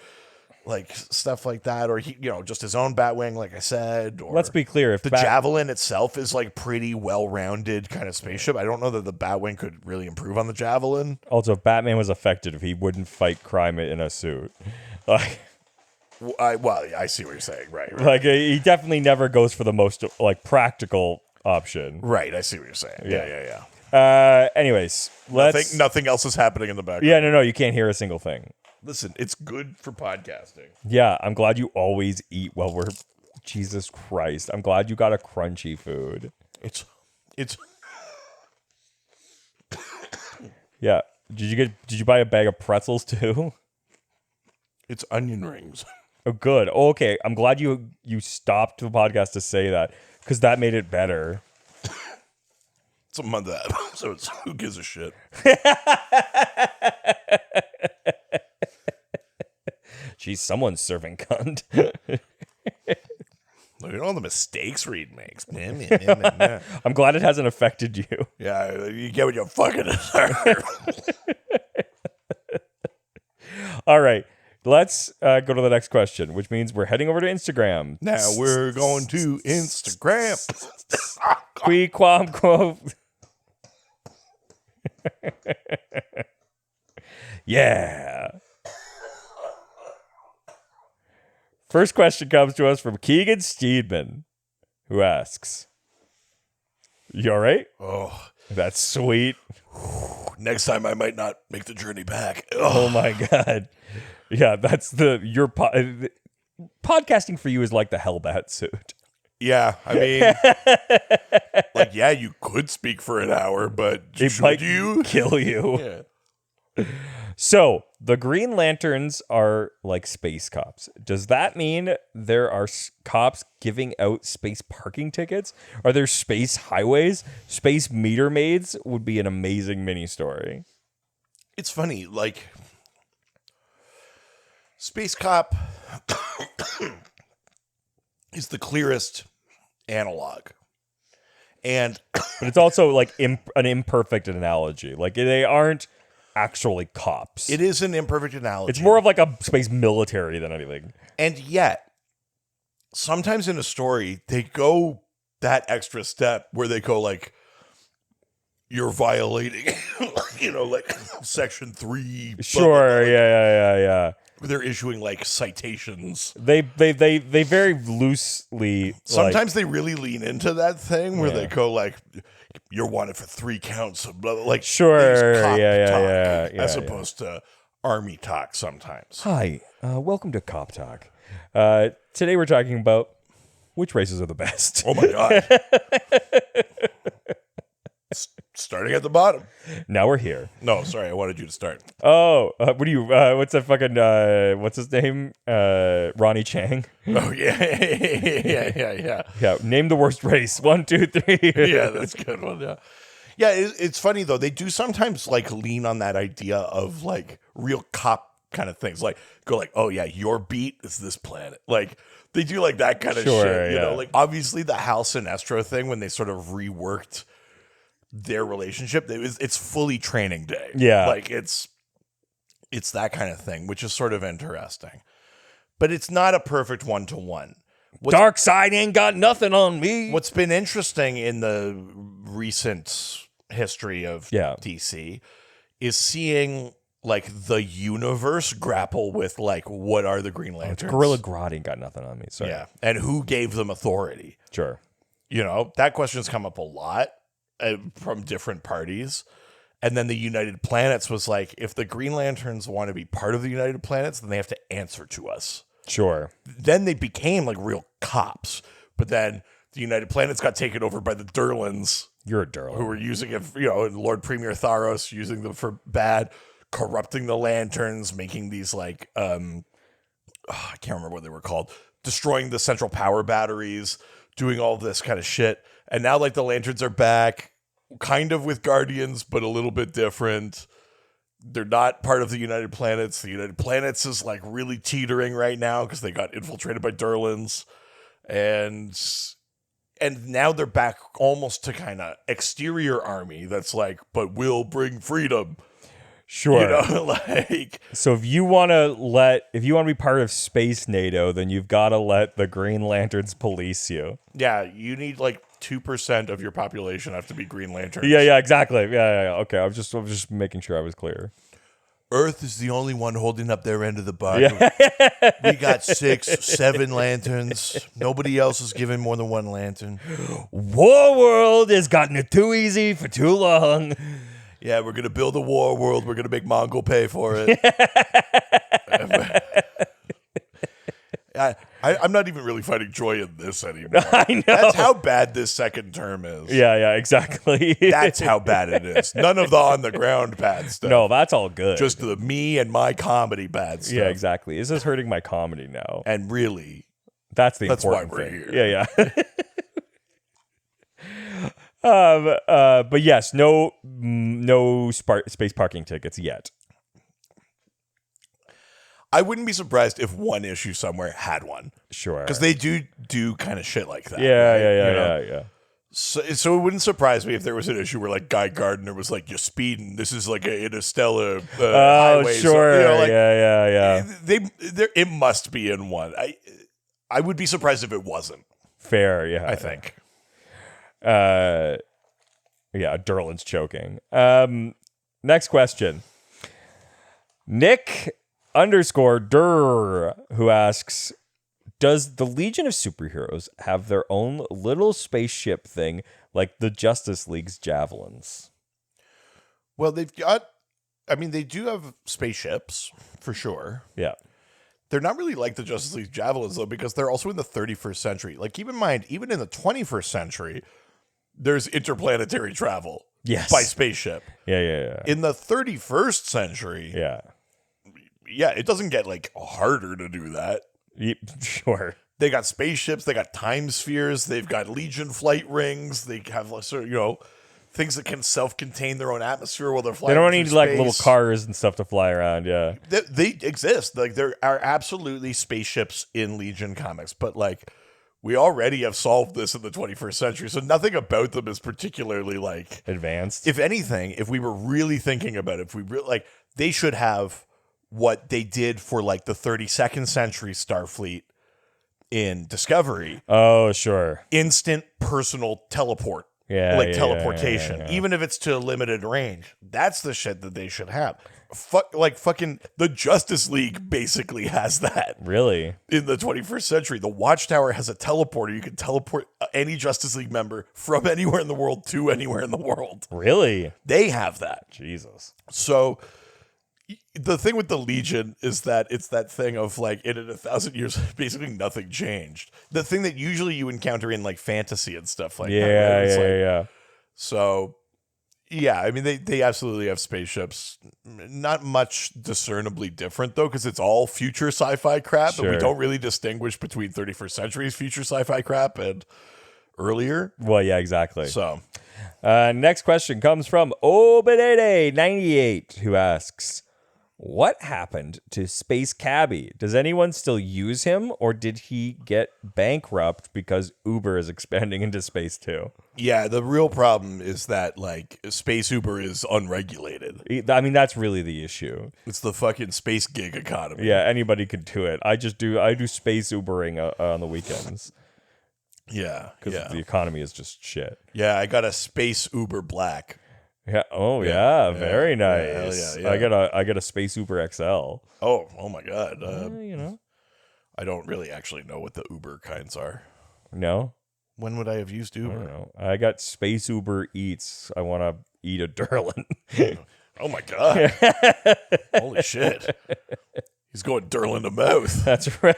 like stuff like that, or he, just his own Batwing, like I said. Or let's be clear: if the Javelin itself is like pretty well-rounded kind of spaceship, I don't know that the Batwing could really improve on the Javelin. Also, if Batman was effective, he wouldn't fight crime in a suit. Like, I see what you're saying, right? Like he definitely never goes for the most like practical option. Right, I see what you're saying. Yeah. Anyways, nothing else is happening in the background. Yeah, no, you can't hear a single thing. Listen, it's good for podcasting. Yeah, I'm glad you always eat while we're. Jesus Christ, I'm glad you got a crunchy food. It's. Yeah. Did you buy a bag of pretzels too? It's onion rings. Oh, good. Oh, okay, I'm glad you stopped the podcast to say that because that made it better. It's a month out, so who gives a shit? Geez, someone's serving cunt. Look at all the mistakes Reed makes. I'm glad it hasn't affected you. Yeah, you get what you fucking deserve. All right, let's go to the next question, which means we're heading over to Instagram. Now we're going to Instagram. Qui quam quo. Yeah. First question comes to us from Keegan Steedman, who asks, "You all right?" Oh, that's sweet. Next time I might not make the journey back. Oh my god. Yeah, that's podcasting for you is like the Hellbat suit. Yeah, I mean, like, yeah, you could speak for an hour, but it might kill you. Yeah. So, the Green Lanterns are like space cops. Does that mean there are cops giving out space parking tickets? Are there space highways? Space meter maids would be an amazing mini story. It's funny, like, Space Cop is the clearest analog. But it's also like an imperfect analogy. Like, they aren't actually cops. It is an imperfect analogy. It's more of like a space military than anything. And yet, sometimes in a story, they go that extra step where they go like, you're violating, like Section 3. Sure, yeah. They're issuing like citations. They very loosely. Sometimes they really lean into that thing where they go like, "You're wanted for 3 counts of blah," like sure, cop yeah, as opposed to army talk. Sometimes. Hi, welcome to Cop Talk. Today we're talking about which races are the best. Oh my god. Starting at the bottom. Now we're here. No, sorry, I wanted you to start. Oh, what do you? What's that fucking? What's his name? Ronnie Chang. Oh yeah. Yeah. Name the worst race. 1, 2, 3. Yeah, that's a good one. Yeah. It's funny though. They do sometimes like lean on that idea of like real cop kind of things. Like go like, oh yeah, your beat is this planet. Like they do like that kind of shit. You know, like obviously the Hal Sinestro thing when they sort of reworked their relationship, it's fully Training Day. Yeah. Like it's that kind of thing, which is sort of interesting. But it's not a perfect one-to-one. Dark side ain't got nothing on me. What's been interesting in the recent history of DC is seeing like the universe grapple with like what are the Green Lanterns. Gorilla Grodd ain't got nothing on me. Sorry. Yeah. And who gave them authority? Sure. That question's come up a lot. from different parties. And then the United Planets was like, if the Green Lanterns want to be part of the United Planets, then they have to answer to us. Sure. Then they became like real cops. But then the United Planets got taken over by the Durlans. You're a Durlan. Who were using it, and Lord Premier Tharos using them for bad, corrupting the Lanterns, making these like, I can't remember what they were called, destroying the central power batteries, doing all this kind of shit. And now like the Lanterns are back. Kind of with Guardians, but a little bit different. They're not part of the United Planets. The United Planets is like really teetering right now because they got infiltrated by Durlans. And now they're back almost to kind of exterior army that's like, but we'll bring freedom. Sure. So if you want to be part of Space NATO, then you've got to let the Green Lanterns police you. Yeah, you need like 2% of your population have to be Green Lanterns. Yeah, exactly. Yeah. Okay, I was just making sure I was clear. Earth is the only one holding up their end of the bargain. Yeah. We got 6, 7 lanterns. Nobody else is giving more than 1 lantern. War World has gotten it too easy for too long. Yeah, we're going to build a war world. We're going to make Mongol pay for it. I'm not even really finding joy in this anymore. I know. That's how bad this second term is. Yeah, exactly. That's how bad it is. None of the on-the-ground bad stuff. No, that's all good. Just the me and my comedy bad stuff. Yeah, exactly. This is hurting my comedy now. And really, that's why important we're thing. here. Yeah. But yes, no space parking tickets yet. I wouldn't be surprised if one issue somewhere had one. Sure. Because they do kind of shit like that. Yeah, right? Yeah. So it wouldn't surprise me if there was an issue where like Guy Gardner was like, "You're speeding. This is like a Interstellar highway." Sure. So, Yeah. It must be in one. I would be surprised if it wasn't. Fair. Yeah. I think. Yeah. Durlan's choking. Next question. Nick _Durr, who asks, does the Legion of Superheroes have their own little spaceship thing like the Justice League's Javelins? Well, they do have spaceships, for sure. Yeah. They're not really like the Justice League's Javelins, though, because they're also in the 31st century. Like, keep in mind, even in the 21st century, there's interplanetary travel. Yes. By spaceship. Yeah. In the 31st century... Yeah, it doesn't get like harder to do that. Sure. They got spaceships, they got time spheres, they've got Legion flight rings, they have things that can self-contain their own atmosphere while they're flying. They don't need like little cars and stuff to fly around, yeah. They exist. Like there are absolutely spaceships in Legion comics, but like we already have solved this in the 21st century, so nothing about them is particularly like advanced. If anything, if we were really thinking about it, they should have what they did for like the 32nd century Starfleet in Discovery. Oh, sure. Instant personal teleport. Teleportation. Yeah. Even if it's to a limited range. That's the shit that they should have. Fucking the Justice League basically has that. Really? In the 21st century. The Watchtower has a teleporter. You can teleport any Justice League member from anywhere in the world to anywhere in the world. Really? They have that. Jesus. So... the thing with the Legion is that it's that thing of like in 1,000 years, basically nothing changed. The thing that usually you encounter in like fantasy and stuff like that. Right? Yeah. So, yeah, I mean, they absolutely have spaceships. Not much discernibly different though, because it's all future sci-fi crap, sure. And we don't really distinguish between 31st century's future sci-fi crap and earlier. Well, yeah, exactly. So, next question comes from Obedede98, who asks, what happened to Space Cabbie? Does anyone still use him, or did he get bankrupt because Uber is expanding into space too? Yeah, the real problem is that like space Uber is unregulated. I mean, that's really the issue. It's the fucking space gig economy. Yeah, anybody could do it. I do space Ubering on the weekends. Yeah, because the economy is just shit. Yeah, I got a space Uber Black. Yeah. Oh yeah. Very nice. Yeah. I got a Space Uber XL. Oh my god. You know, I don't really actually know what the Uber kinds are. No. When would I have used I don't Uber? know. I got Space Uber Eats. I want to eat a Durlin. Oh my god! Holy shit! He's going Durlin to mouth. That's right.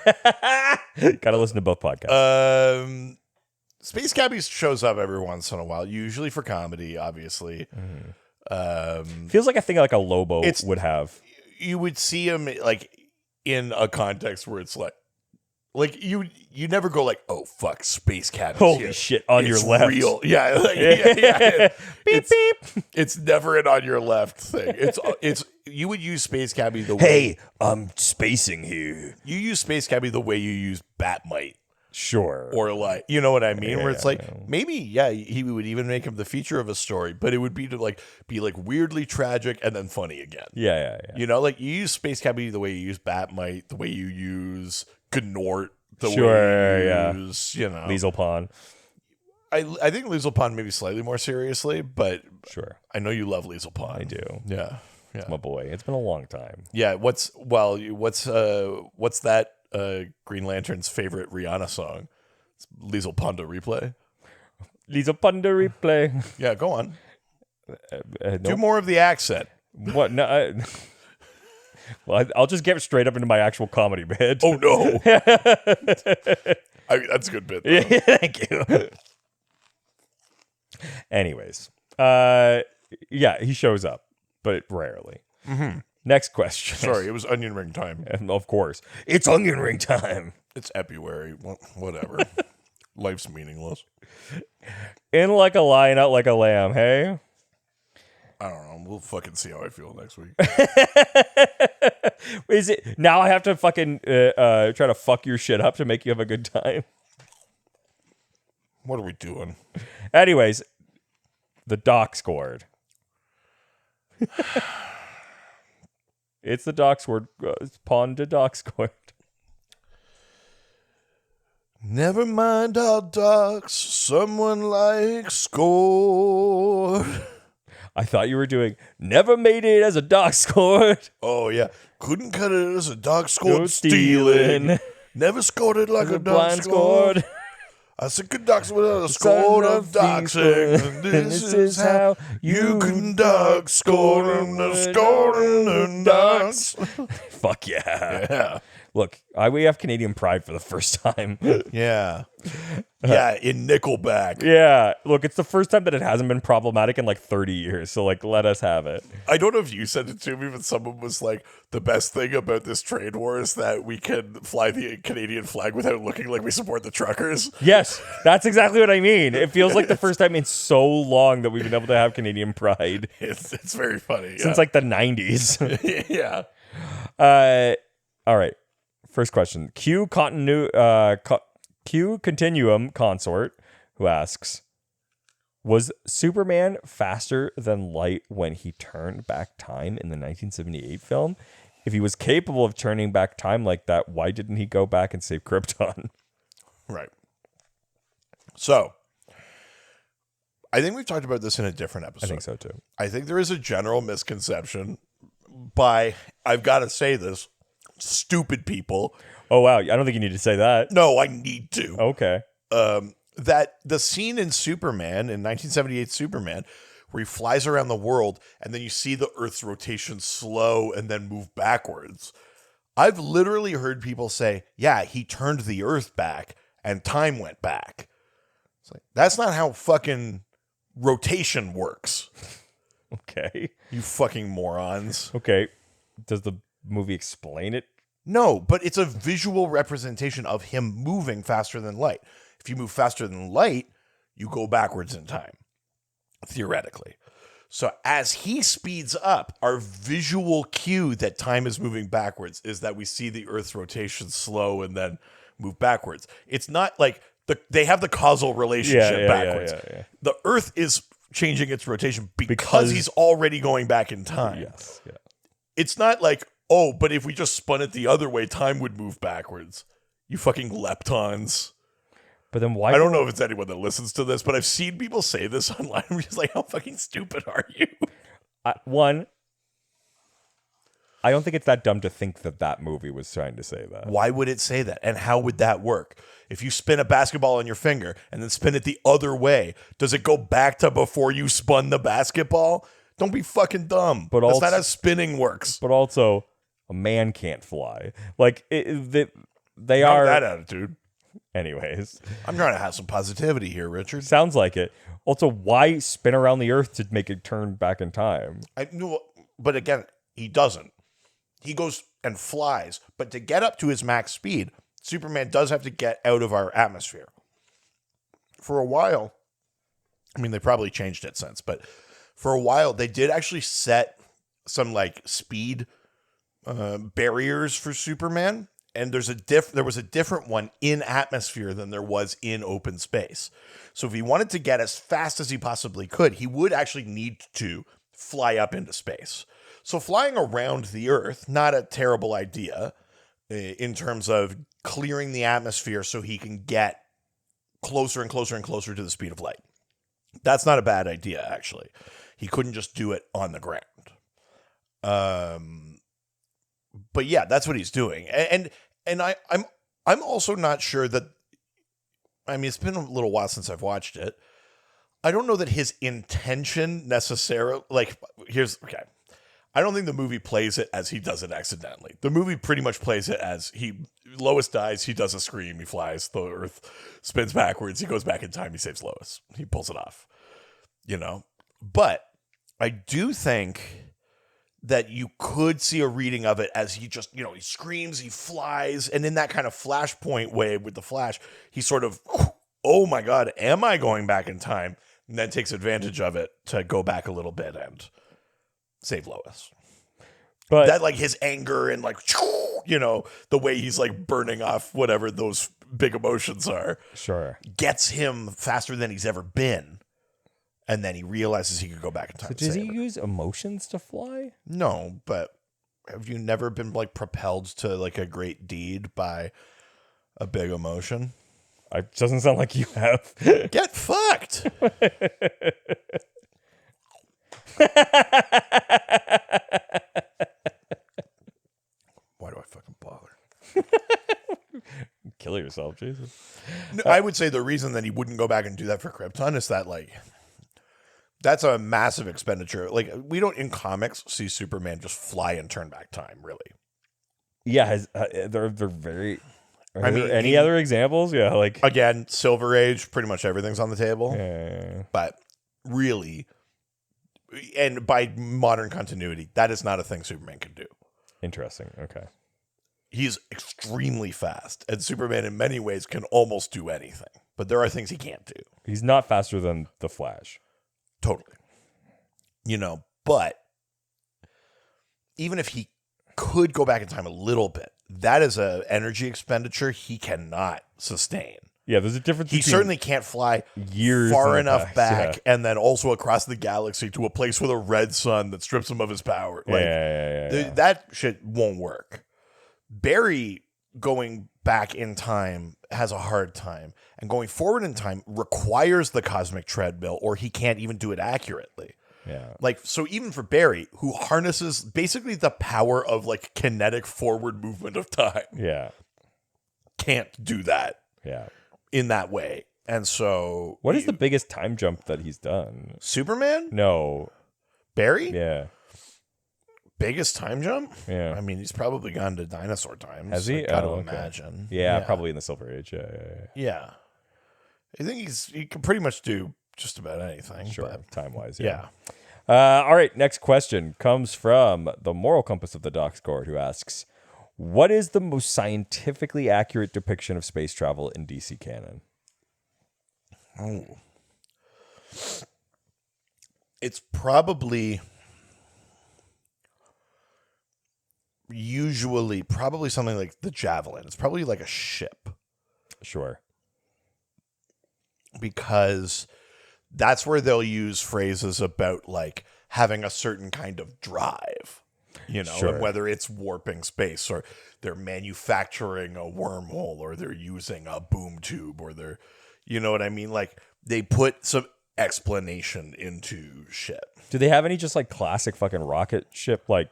Gotta listen to both podcasts. Space Cabbie shows up every once in a while, usually for comedy, obviously. Feels like a thing like a Lobo would have. You would see him like in a context where it's like you never go like, oh fuck, Space Cabbie. Holy shit, on your left. Real. Yeah, like, yeah. Beep beep. It's never an on your left thing. It's you would use Space Cabbie the way Hey, I'm spacing here. you use Space Cabbie the way you use Batmite. Sure. Or like, you know what I mean? Where it's like, yeah. maybe, yeah, he would even make him the feature of a story, but it would be to be weirdly tragic and then funny again. Yeah. You know, like you use Space Cabbie the way you use Batmite, the way you use Gnort, the way you use, you know. Liesel Pond. I think Liesel Pond maybe slightly more seriously, but Sure. I know you love Liesel Pond. I do. Yeah. It's my boy. It's been a long time. Yeah. What's that Green Lantern's favorite Rihanna song? It's Liesel Pond to replay. Liesel Pond to replay. Yeah, go on. Nope. Do more of the accent. What? No. Well, I'll just get straight up into my actual comedy bit. Oh no, that's a good bit. Though. Thank you. Anyways, yeah, he shows up, but rarely. Mm-hmm. Next question. Sorry, it was onion ring time. And of course, it's onion ring time. It's Epuary. Well, whatever. Life's meaningless. In like a lion, out like a lamb. Hey. I don't know. We'll fucking see how I feel next week. Is it now? I have to fucking try to fuck your shit up to make you have a good time. What are we doing? Anyways, the doc scored. It's the doc scored. Pond to doc scored. Never mind our docs. Someone like scored. I thought you were doing never made it as a doc scored. Oh yeah, couldn't cut it as a dog No scored stealing. stealing. Never scored it like a dog Blind scored. scored. I said conducts without a score of doxing. This is how you conduct scoring the scoring and dogs. Fuck yeah. Yeah. Look, we have Canadian pride for the first time. Yeah. Yeah, in Nickelback. Yeah. Look, it's the first time that it hasn't been problematic in like 30 years. So, like, let us have it. I don't know if you said it to me, but someone was like, the best thing about this trade war is that we can fly the Canadian flag without looking like we support the truckers. Yes, that's exactly what I mean. It feels like the first time in so long that we've been able to have Canadian pride. It's very funny. Since like the 90s. Yeah. All right. First question. Q Continuum Consort, who asks, was Superman faster than light when he turned back time in the 1978 film? If he was capable of turning back time like that, why didn't he go back and save Krypton? Right. So, I think we've talked about this in a different episode. I think so too. I think there is a general misconception by, I've got to say this, stupid people. Oh, wow. I don't think you need to say that. No, I need to. Okay. That the scene in Superman, in 1978 Superman, where he flies around the world and then you see the Earth's rotation slow and then move backwards. I've literally heard people say, yeah, he turned the Earth back and time went back. It's like, that's not how fucking rotation works. Okay. You fucking morons. Okay. Does the movie explain it? No, but it's a visual representation of him moving faster than light. If you move faster than light, you go backwards in time, theoretically. So as he speeds up, our visual cue that time is moving backwards is that we see the Earth's rotation slow and then move backwards. It's not like they have the causal relationship backwards. Yeah. The Earth is changing its rotation because he's already going back in time. Yes. Yeah. It's not like, oh, but if we just spun it the other way, time would move backwards. You fucking leptons. But then why? I don't know if it's anyone that listens to this, but I've seen people say this online. I'm just like, how fucking stupid are you? One, I don't think it's that dumb to think that movie was trying to say that. Why would it say that? And how would that work? If you spin a basketball on your finger and then spin it the other way, does it go back to before you spun the basketball? Don't be fucking dumb. But That's also, not how spinning works. But also, a man can't fly. Like, they Not are... with that attitude. Anyways. I'm trying to have some positivity here, Richard. Sounds like it. Also, why spin around the earth to make it turn back in time? But again, he doesn't. He goes and flies. But to get up to his max speed, Superman does have to get out of our atmosphere. For a while, I mean, they probably changed it since, but for a while, they did actually set some like speed barriers for Superman. And there was a different one in atmosphere than there was in open space. So if he wanted to get as fast as he possibly could, he would actually need to fly up into space. So flying around the Earth, not a terrible idea in terms of clearing the atmosphere so he can get closer and closer and closer to the speed of light. That's not a bad idea, actually. He couldn't just do it on the ground. But yeah, that's what he's doing. And I'm also not sure that, I mean, it's been a little while since I've watched it. I don't know that his intention necessarily, okay. I don't think the movie plays it as he does it accidentally. The movie pretty much plays it as Lois dies, he does a scream, he flies, the Earth spins backwards, he goes back in time, he saves Lois. He pulls it off, But I do think that you could see a reading of it as he just, he screams, he flies, and in that kind of Flashpoint way with the Flash, he sort of, oh my God, am I going back in time? And then takes advantage of it to go back a little bit and save Lois. But that, like, his anger and, like, the way he's, like, burning off whatever those big emotions are. Sure. Gets him faster than he's ever been. And then he realizes he could go back in time. So does he use emotions to fly? No, but have you never been like propelled to like a great deed by a big emotion? It doesn't sound like you have. Get fucked. Why do I fucking bother? Kill yourself, Jesus. No, I would say the reason that he wouldn't go back and do that for Krypton is that like that's a massive expenditure. Like, we don't in comics see Superman just fly and turn back time, really. Yeah, they're very. Are there any other examples? Yeah, like again, Silver Age, pretty much everything's on the table. Yeah. But really, and by modern continuity, that is not a thing Superman can do. Interesting. Okay. He's extremely fast, and Superman in many ways can almost do anything. But there are things he can't do. He's not faster than the Flash. Totally. But even if he could go back in time a little bit, that is an energy expenditure he cannot sustain. Yeah, there's a difference. He certainly can't fly years far enough back and then also across the galaxy to a place with a red sun that strips him of his power. That shit won't work. Barry going back in time has a hard time, and going forward in time requires the cosmic treadmill, or he can't even do it accurately. Yeah. Like, so even for Barry, who harnesses basically the power of like kinetic forward movement of time. Yeah. Can't do that. Yeah. In that way. And so what is the biggest time jump that he's done? Superman? No. Barry? Yeah. Biggest time jump? Yeah. I mean, he's probably gone to dinosaur times. Has he? Gotta imagine. Yeah, probably in the Silver Age. Yeah. I think he can pretty much do just about anything. Sure, but time-wise, yeah. All right, next question comes from the Moral Compass of the Docs Court, who asks, what is the most scientifically accurate depiction of space travel in DC canon? Oh. It's probably something like the Javelin. It's probably like a ship. Sure. Because that's where they'll use phrases about like having a certain kind of drive, Sure. and whether it's warping space or they're manufacturing a wormhole or they're using a boom tube or they're, you know what I mean? Like they put some explanation into shit. Do they have any just like classic fucking rocket ship like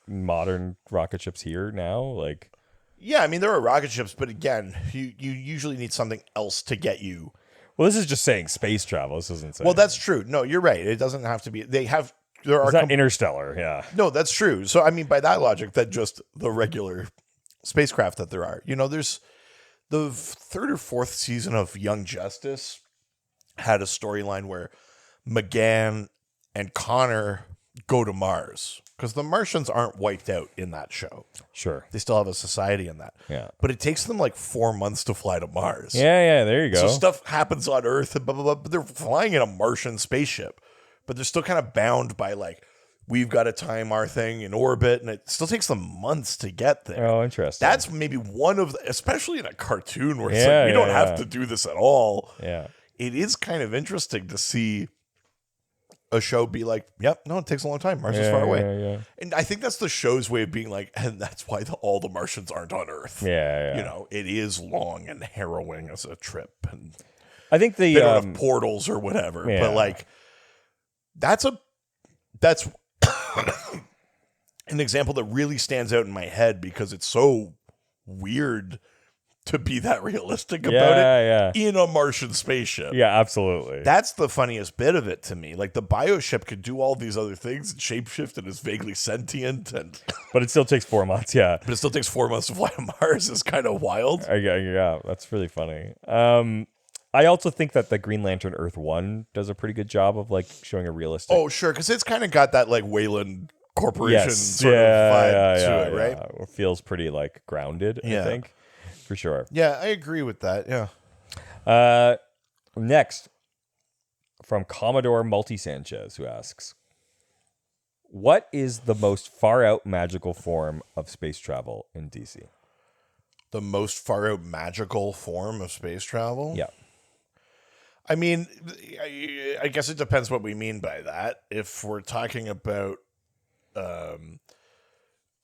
modern rocket ships here now? Like, yeah, I mean there are rocket ships, but again, you usually need something else to get you. well, this is just saying space travel. This isn't saying. Well, that's true. No, you're right. It doesn't have to be. There are It's not interstellar. Yeah. no, that's true. So I mean, by that logic, that just the regular spacecraft that there are. There's the third or fourth season of Young Justice had a storyline where McGann and Connor go to Mars because the Martians aren't wiped out in that show. Sure. They still have a society in that. Yeah. But it takes them like 4 months to fly to Mars. Yeah. There you go. So stuff happens on Earth and blah, blah, blah, but they're flying in a Martian spaceship. But they're still kind of bound by like, we've got to time our thing in orbit, and it still takes them months to get there. Oh, interesting. That's maybe one of the, especially in a cartoon where it's Yeah, like, we don't yeah. have to do this at all. Yeah. It is kind of interesting to see a show be like, yep, no, it takes a long time. Mars is far away. Yeah. And I think that's the show's way of being like, and that's why all the Martians aren't on Earth. Yeah. It is long and harrowing as a trip. And I think they don't have portals or whatever. Yeah. But like, that's an example that really stands out in my head because it's so weird to be that realistic about it in a Martian spaceship. Yeah, absolutely. That's the funniest bit of it to me. Like the bioship could do all these other things and shapeshift and is vaguely sentient, but it still takes 4 months. Yeah, but it still takes 4 months to fly to Mars. Is kind of wild. Yeah, that's really funny. I also think that the Green Lantern Earth 1 does a pretty good job of like showing a realistic. Oh, sure, because it's kind of got that like Wayland Corporation sort of vibe to it, right? Yeah. It feels pretty like grounded. I think for sure. Yeah, I agree with that. Yeah. Next, from Commodore Multi Sanchez, who asks, "What is the most far out magical form of space travel in DC?" The most far out magical form of space travel? Yeah. I mean, I guess it depends what we mean by that. If we're talking about,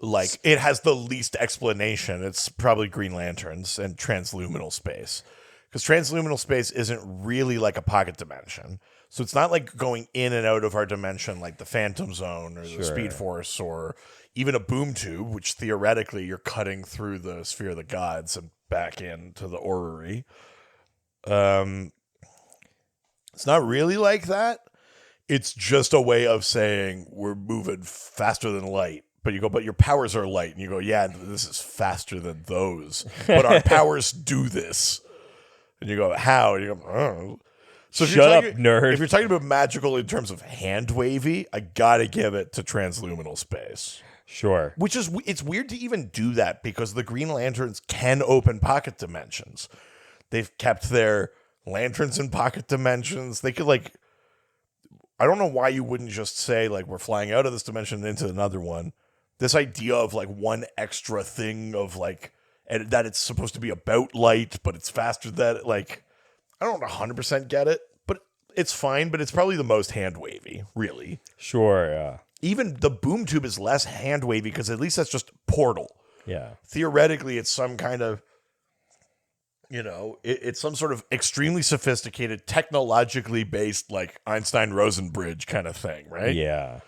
like, it has the least explanation, it's probably Green Lanterns and transluminal space. Because transluminal space isn't really like a pocket dimension. So it's not like going in and out of our dimension like the Phantom Zone or the Speed Force or even a boom tube, which theoretically you're cutting through the sphere of the gods and back into the orrery. It's not really like that. It's just a way of saying we're moving faster than light. But you go, but your powers are light. And you go, yeah, this is faster than those. But our powers do this. And you go, how? And you go, I don't know. So Shut up, nerd. If you're talking about magical in terms of hand wavy, I gotta give it to transluminal space. Sure. Which is, it's weird to even do that because the Green Lanterns can open pocket dimensions. They've kept their lanterns in pocket dimensions. They could like, I don't know why you wouldn't just say like we're flying out of this dimension and into another one. This idea of like one extra thing of like, and that it's supposed to be about light, but it's faster than like, I don't 100% get it, but it's fine. But it's probably the most hand wavy, really. Sure. Yeah. Even the boom tube is less hand wavy because at least that's just portal. Yeah. Theoretically, it's some kind of, it's some sort of extremely sophisticated, technologically based, like Einstein-Rosen bridge kind of thing, right? Yeah.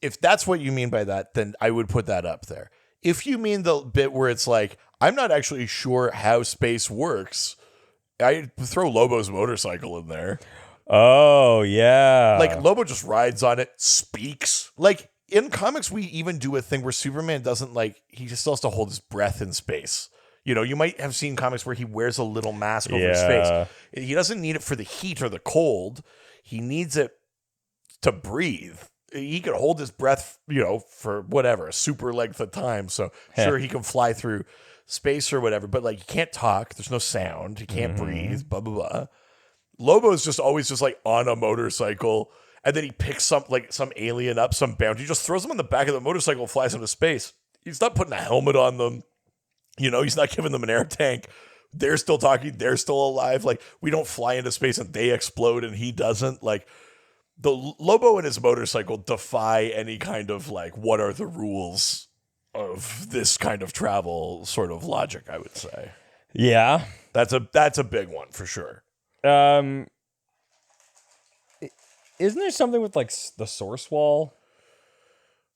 If that's what you mean by that, then I would put that up there. If you mean the bit where it's like, I'm not actually sure how space works, I throw Lobo's motorcycle in there. Oh, yeah. Like, Lobo just rides on it, speaks. Like, in comics, we even do a thing where Superman doesn't, like, he just still has to hold his breath in space. You might have seen comics where he wears a little mask over his face. He doesn't need it for the heat or the cold. He needs it to breathe. He could hold his breath, for whatever, a super length of time. So, sure, he can fly through space or whatever, but, like, he can't talk. There's no sound. He can't breathe, blah, blah, blah. Lobo's just always just, like, on a motorcycle, and then he picks some alien up, some bounty, just throws him on the back of the motorcycle and flies into space. He's not putting a helmet on them. He's not giving them an air tank. They're still talking. They're still alive. Like, we don't fly into space and they explode and he doesn't. Like, the Lobo and his motorcycle defy any kind of, like, what are the rules of this kind of travel sort of logic, I would say. Yeah. That's a big one for sure. Isn't there something with like the source wall?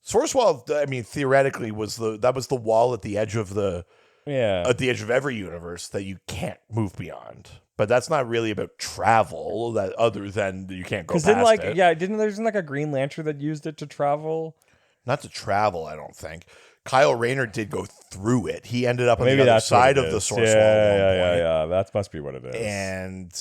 Source wall, I mean, theoretically was the wall at the edge of every universe that you can't move beyond. But that's not really about travel. That other than you can't go past it. There's like a Green Lantern that used it to travel. Not to travel, I don't think. Kyle Rayner did go through it. He ended up on the other side of the source wall. Yeah. That must be what it is. And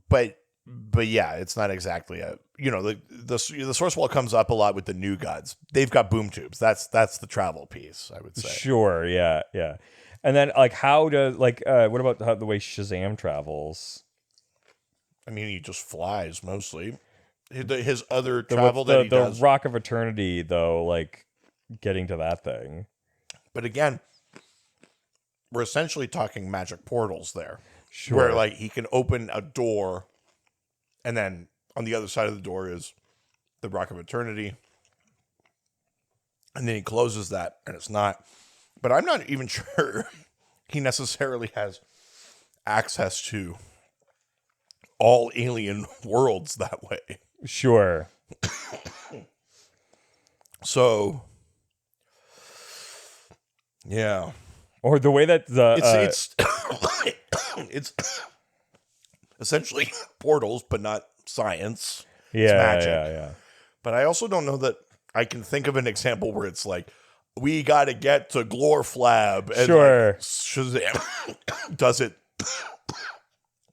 but yeah, it's not exactly the source wall comes up a lot with the New Gods. They've got boom tubes. That's the travel piece, I would say. Sure, yeah. And then like how does what about the way Shazam travels? I mean, he just flies mostly. His other travel that he does. The Rock of Eternity, though, like getting to that thing. But again, we're essentially talking magic portals there. Sure. Where like he can open a door, and then on the other side of the door is the Rock of Eternity. And then he closes that, and it's not. But I'm not even sure he necessarily has access to all alien worlds that way. Sure. So, yeah. Or the way that it's essentially portals, but not science. Yeah, it's magic. Yeah. But I also don't know that I can think of an example where it's like, we got to get to Glorflab. And sure. Like, Shazam does it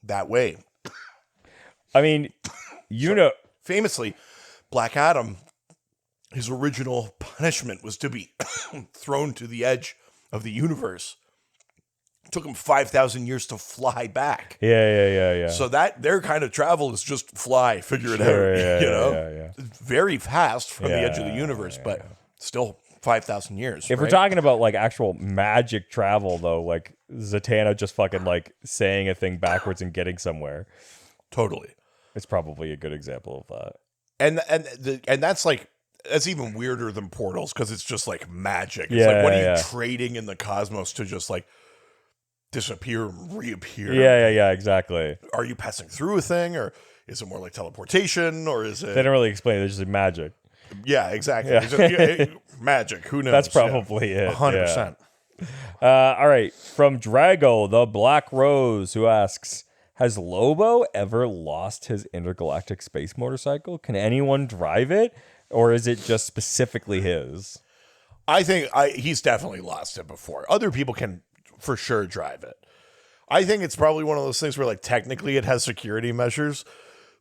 that way. I mean, famously, Black Adam, his original punishment was to be thrown to the edge of the universe. It took him 5,000 years to fly back. Yeah. So that their kind of travel is just fly, figure it out. Yeah. It's very fast from the edge of the universe, but still 5,000 years. If we're talking about like actual magic travel, though, like Zatanna just fucking like saying a thing backwards and getting somewhere. Totally. It's probably a good example of that. And that's like, that's even weirder than portals because it's just like magic. It's like, what are you trading in the cosmos to just like disappear and reappear? Yeah, exactly. Are you passing through a thing, or is it more like teleportation, or is it? They don't really explain it. It's just magic. Yeah, exactly. Magic. Who knows? That's probably it. 100%. All right. From Drago, the Black Rose, who asks, has Lobo ever lost his intergalactic space motorcycle? Can anyone drive it? Or is it just specifically his? I think he's definitely lost it before. Other people can for sure drive it. I think it's probably one of those things where like technically it has security measures,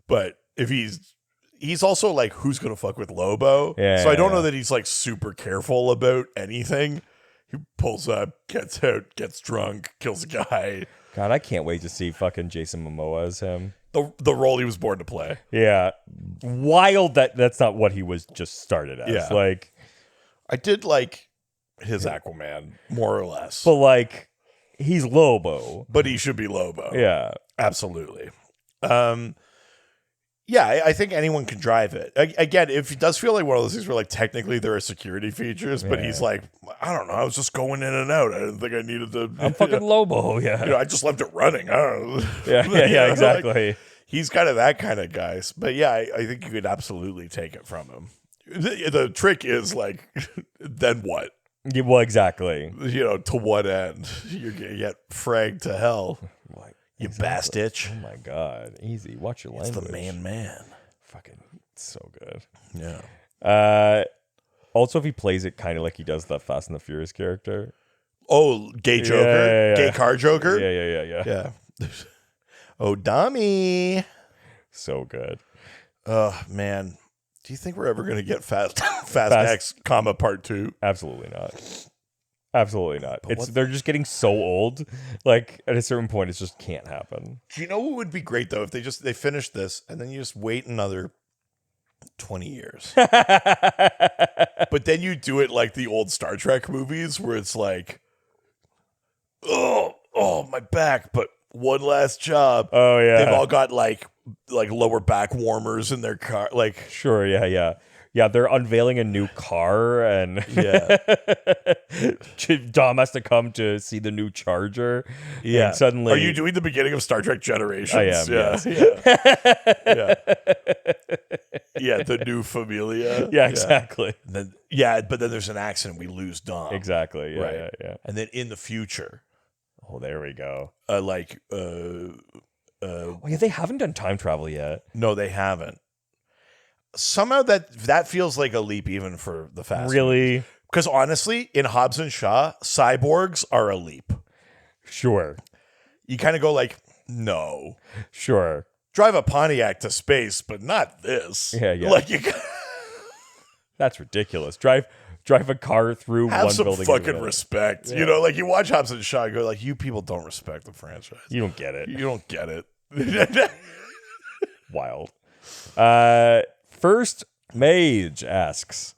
but if he's also like, who's going to fuck with Lobo? So I don't know that he's like super careful about anything. He pulls up, gets out, gets drunk, kills a guy. God, I can't wait to see fucking Jason Momoa as him. The role he was born to play. Yeah. Wild that's not what he was just started as. Yeah. Like, I did like his Aquaman, more or less. But like, he's Lobo. But he should be Lobo. Yeah. Absolutely. Yeah, I think anyone can drive it. Again, if it does feel like one of those things where like technically there are security features, but he's like, I don't know, I was just going in and out. I didn't think I needed to. I'm fucking Lobo, yeah. I just left it running. I don't know. Yeah, exactly. Like, he's kind of that kind of guy. But yeah, I think you could absolutely take it from him. The trick is like, then what? Yeah, well, exactly. To what end? You're going to get fragged to hell. You bastitch. Oh my God. Easy. Watch your language. It's the man. Fucking so good. Yeah. Also, if he plays it kind of like he does the Fast and the Furious character. Oh, gay Joker? Yeah. Gay car Joker? Yeah. Oh, dummy. So good. Oh, man. Do you think we're ever going to get Fast X, part 2? Absolutely not. Absolutely not. They're just getting so old. Like at a certain point, it just can't happen. Do you know what would be great though if they finish this and then you just wait another 20 years, but then you do it like the old Star Trek movies where it's like, oh my back, but one last job. Oh yeah, they've all got like lower back warmers in their car. Like sure, yeah. Yeah, they're unveiling a new car, and Yeah. Dom has to come to see the new Charger. Yeah. And suddenly, Are you doing the beginning of Star Trek Generations? I am, Yeah. yes. Yeah. Yeah. The new Familia. Yeah, exactly. Then, but then there's an accident. We lose Dom. Exactly. Yeah, Right. yeah. And then in the future, Oh, there we go. oh yeah, they haven't done time travel yet. no, they haven't. Somehow that feels like a leap even for the Fast. Really? Because honestly, in Hobbs and Shaw, cyborgs are a leap. Sure. You kind of go like, no. Sure. Drive a Pontiac to space, but not this. Yeah. Like you That's ridiculous. Drive a car through have one some building. fucking respect. You know, like you watch Hobbs and Shaw and go like, you people don't respect the franchise. You don't get it. You don't get it. Wild. First Mage asks,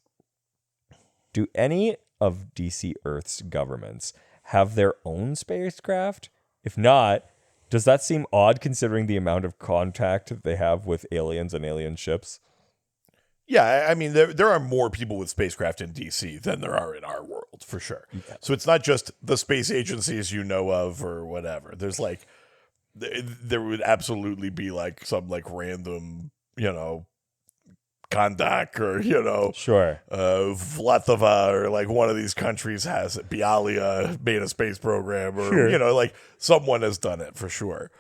do any of DC Earth's governments have their own spacecraft? If not, does that seem odd considering the amount of contact they have with aliens and alien ships? Yeah, I mean, there are more people with spacecraft in DC than there are in our world, for sure. Yeah. So it's not just the space agencies you know of or whatever. There's like, there would absolutely be like some like random, Kandak or, Sure. Vlatava or like one of these countries has it. Bialya made a space program or, Sure. like someone has done it for sure.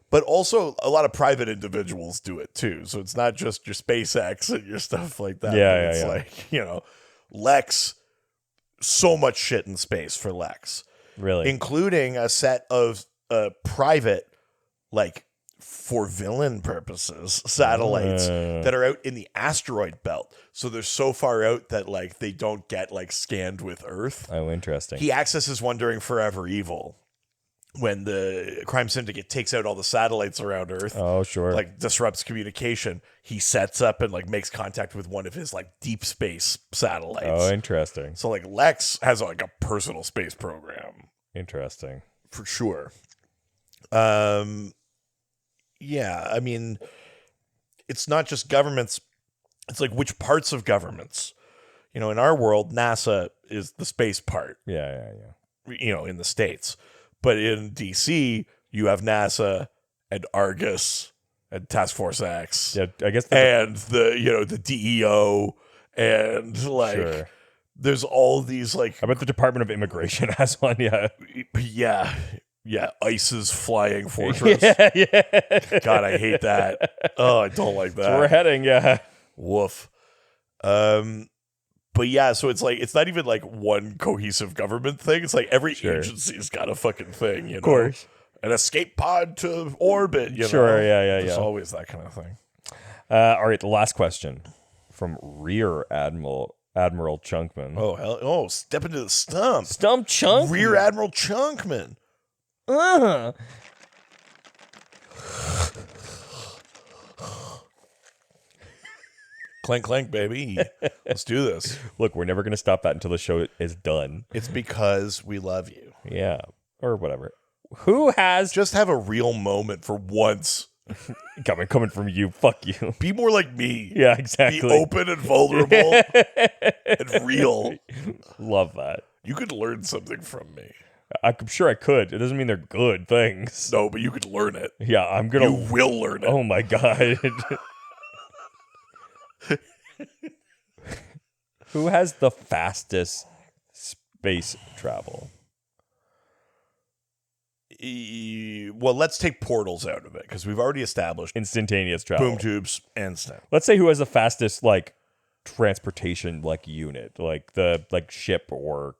But also a lot of private individuals do it too. So it's not just your SpaceX and your stuff like that. Yeah, It's like, Lex, so much shit in space for Lex. Really? Including a set of private, like for villain purposes, satellites that are out in the asteroid belt. So they're so far out that like they don't get like scanned with Earth. Oh, interesting. He accesses one during Forever Evil, when the crime syndicate takes out all the satellites around Earth. Oh, sure. Like disrupts communication. He sets up and like makes contact with one of his like deep space satellites. Oh, interesting. So like Lex has like a personal space program Interesting. for sure. Yeah, I mean, it's not just governments. It's like which parts of governments. In our world, NASA is the space part. Yeah. In the States. But in DC, you have NASA and Argus and Task Force X. Yeah, I guess. And the DEO and like Sure. there's all these like How about the Department of Immigration has one? Yeah. yeah, ICE's flying fortress. yeah. God, I hate that. Oh, I don't like that. So we're heading, yeah. Woof. But yeah, so it's like it's not even like one cohesive government thing. It's like every agency's got a fucking thing, Of course. An escape pod to orbit, Sure, yeah. There's always that kind of thing. All right, the last question from Rear Admiral Chunkman. Oh, hell. Oh, step into the stump. Stump Chunk? Rear Admiral Chunkman. Clank, clank, baby. Let's do this. Look, we're never going to stop that until the show is done. It's because we love you. Yeah, or whatever. Who has... Just have a real moment for once. Coming from you. Fuck you. Be more like me. Yeah, exactly. Be open and vulnerable and real. Love that. You could learn something from me. I'm sure I could. It doesn't mean they're good things. No, but you could learn it. Yeah, I'm going to... You will learn it. Oh my God. Who has the fastest space travel? Well, let's take portals out of it because we've already established Instantaneous travel. boom tubes instant. Let's say who has the fastest like transportation like unit, like the ship or.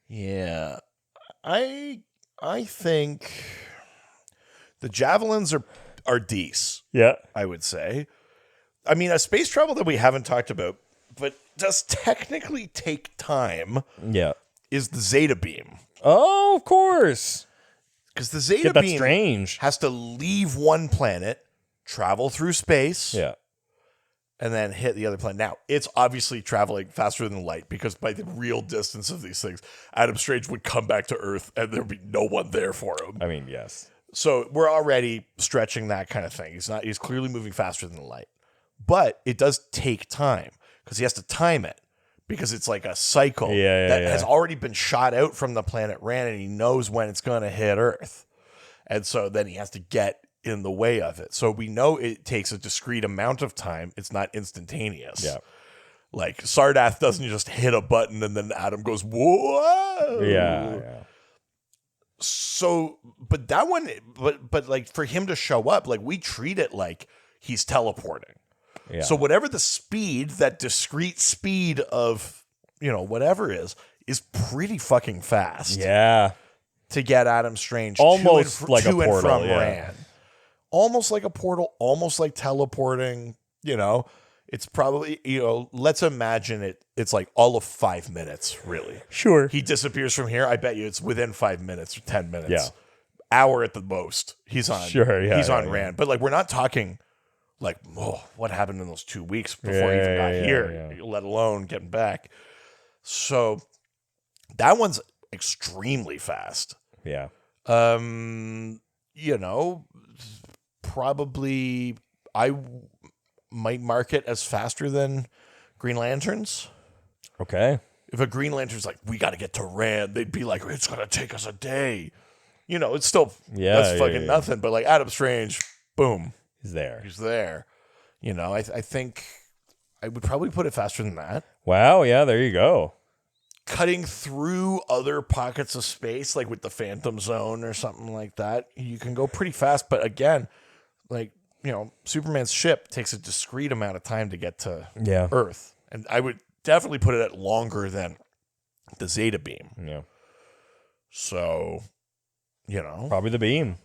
Yeah, I think the javelins are decent. Yeah, I would say. I mean, a space travel that we haven't talked about, but does technically take time. Yeah, is the Zeta beam. Oh, of course. Because the Zeta beam strange. has to leave one planet, travel through space, and then hit the other planet. Now, it's obviously traveling faster than light because by the real distance of these things, Adam Strange would come back to Earth and there'd be no one there for him. I mean, yes. So we're already stretching that kind of thing. He's clearly moving faster than light. But it does take time because he has to time it because it's like a cycle that has already been shot out from the planet Ran, and he knows when it's going to hit Earth. And so then he has to get in the way of it. So we know it takes a discrete amount of time. It's not instantaneous. Yeah. Like Sardath doesn't just hit a button and then Adam goes, whoa. Yeah. So, but that one, but like for him to show up, like we treat it like he's teleporting. Yeah. So whatever the speed, that discrete speed of, whatever is pretty fucking fast. Yeah. To get Adam Strange almost like a to portal, and from Ran. Almost like a portal, almost like teleporting, It's probably, let's imagine it's like all of 5 minutes, really. Sure. He disappears from here. I bet you it's within 5 minutes or 10 minutes. Yeah. Hour at the most. He's on. Sure, yeah. He's on Ran. But like, we're not talking like, what happened in those 2 weeks before he even got here, let alone getting back. So that one's extremely fast. Yeah. Probably I might mark it as faster than Green Lanterns. Okay. If a Green Lantern's like, we got to get to Rand, they'd be like, it's going to take us a day. It's still, that's fucking nothing. But like Adam Strange, boom. He's there. I think I would probably put it faster than that. Wow. Yeah, there you go. Cutting through other pockets of space, like with the Phantom Zone or something like that, you can go pretty fast. But again, like, Superman's ship takes a discrete amount of time to get to Earth. And I would definitely put it at longer than the Zeta beam. Yeah. So, Probably the beam.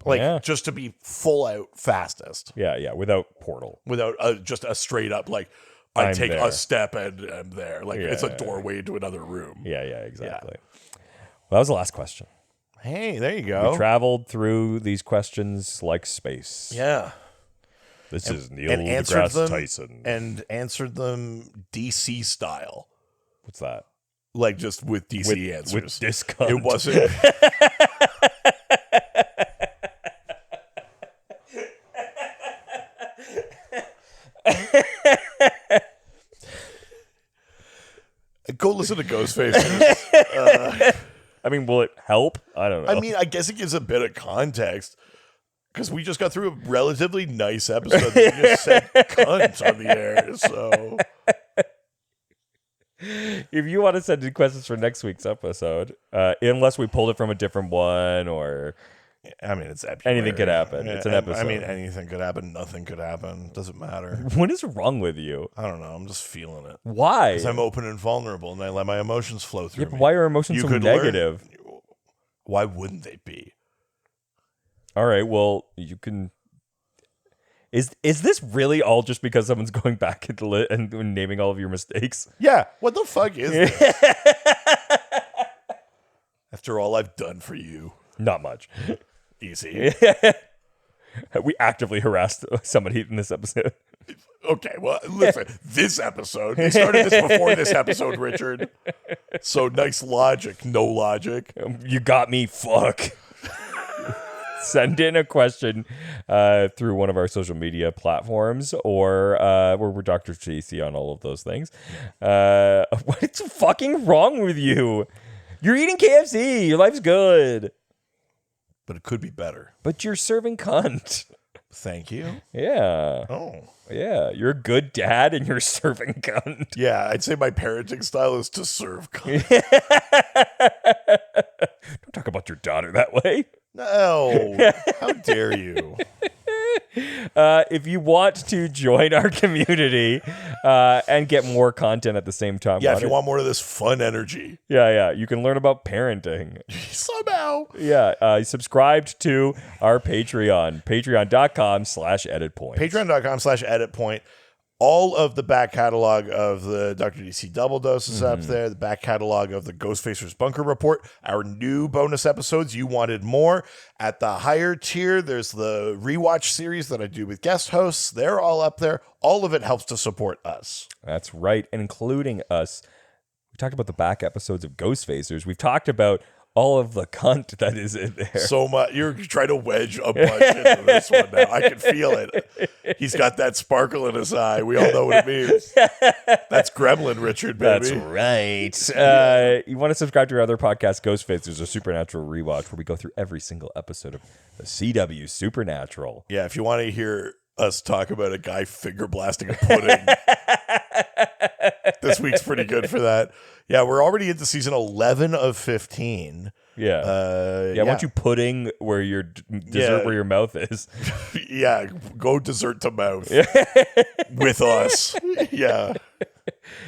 Like, just to be full out fastest. Yeah. Without portal. Without just a straight up, like, I take there. a step and I'm there. Like, it's a doorway to another room. Yeah, exactly. Well, that was the last question. Hey, there you go. We traveled through these questions like space. Yeah. This is Neil deGrasse Tyson. And answered them DC style. What's that? Like just with DC answers. With discount. It wasn't. Go listen to Ghostface. I mean, will it help? I don't know. I mean, I guess it gives a bit of context because we just got through a relatively nice episode. We just said cunt on the air. So, if you want to send in questions for next week's episode, unless we pulled it from a different one or. I mean, it's anything could happen. It's an episode. I mean, anything could happen. Nothing could happen. Doesn't matter. What is wrong with you? I don't know. I'm just feeling it. Why? Because I'm open and vulnerable, and I let my emotions flow through me. Why are emotions so negative? Why wouldn't they be? All right. Well, you can. Is this really all just because someone's going back and naming all of your mistakes? Yeah. What the fuck is this? After all I've done for you. Not much. Easy. We actively harassed somebody in this episode. Okay, well, listen, this episode, they started this before this episode, Richard. So nice logic, no logic. You got me, fuck. Send in a question through one of our social media platforms or we're Dr. JC on all of those things. What's fucking wrong with you? You're eating KFC. Your life's good. But it could be better. But you're serving cunt. Thank you. Yeah. Oh. Yeah. You're a good dad and you're serving cunt. Yeah, I'd say my parenting style is to serve cunt. Don't talk about your daughter that way. No. How dare you? If you want to join our community and get more content at the same time. Yeah, if you want more of this fun energy. Yeah. You can learn about parenting. Somehow. Yeah. Subscribed to our Patreon. Patreon.com/editpoint. Patreon.com/editpoint. All of the back catalog of the Dr. DC Double Dose is up there. The back catalog of the Ghostfacers Bunker Report. Our new bonus episodes. You wanted more. At the higher tier, there's the rewatch series that I do with guest hosts. They're all up there. All of it helps to support us. That's right. Including us. We talked about the back episodes of Ghostfacers. We've talked about all of the cunt that is in there. So much. You're trying to wedge a bunch into this one now. I can feel it. He's got that sparkle in his eye. We all know what it means. That's Gremlin Richard, baby. That's right. You want to subscribe to our other podcast, Ghost Face? There's a Supernatural rewatch where we go through every single episode of the CW Supernatural. Yeah, if you want to hear us talk about a guy finger blasting a pudding, this week's pretty good for that. Yeah, we're already into season 11 of 15. Yeah. I want you pudding where your dessert where your mouth is. Yeah, go dessert to mouth with us. Yeah.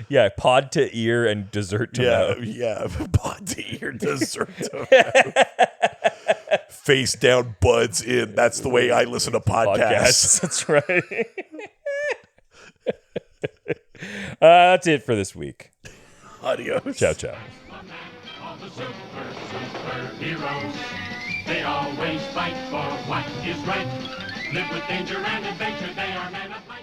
Yeah, pod to ear and dessert to mouth. Yeah, pod to ear, dessert to mouth. Face down, buds in. That's the way I listen to podcasts. That's right. That's it for this week. Adios. Ciao, ciao. All the superheroes, they always fight for what is right. Live with danger and adventure, they are men of might.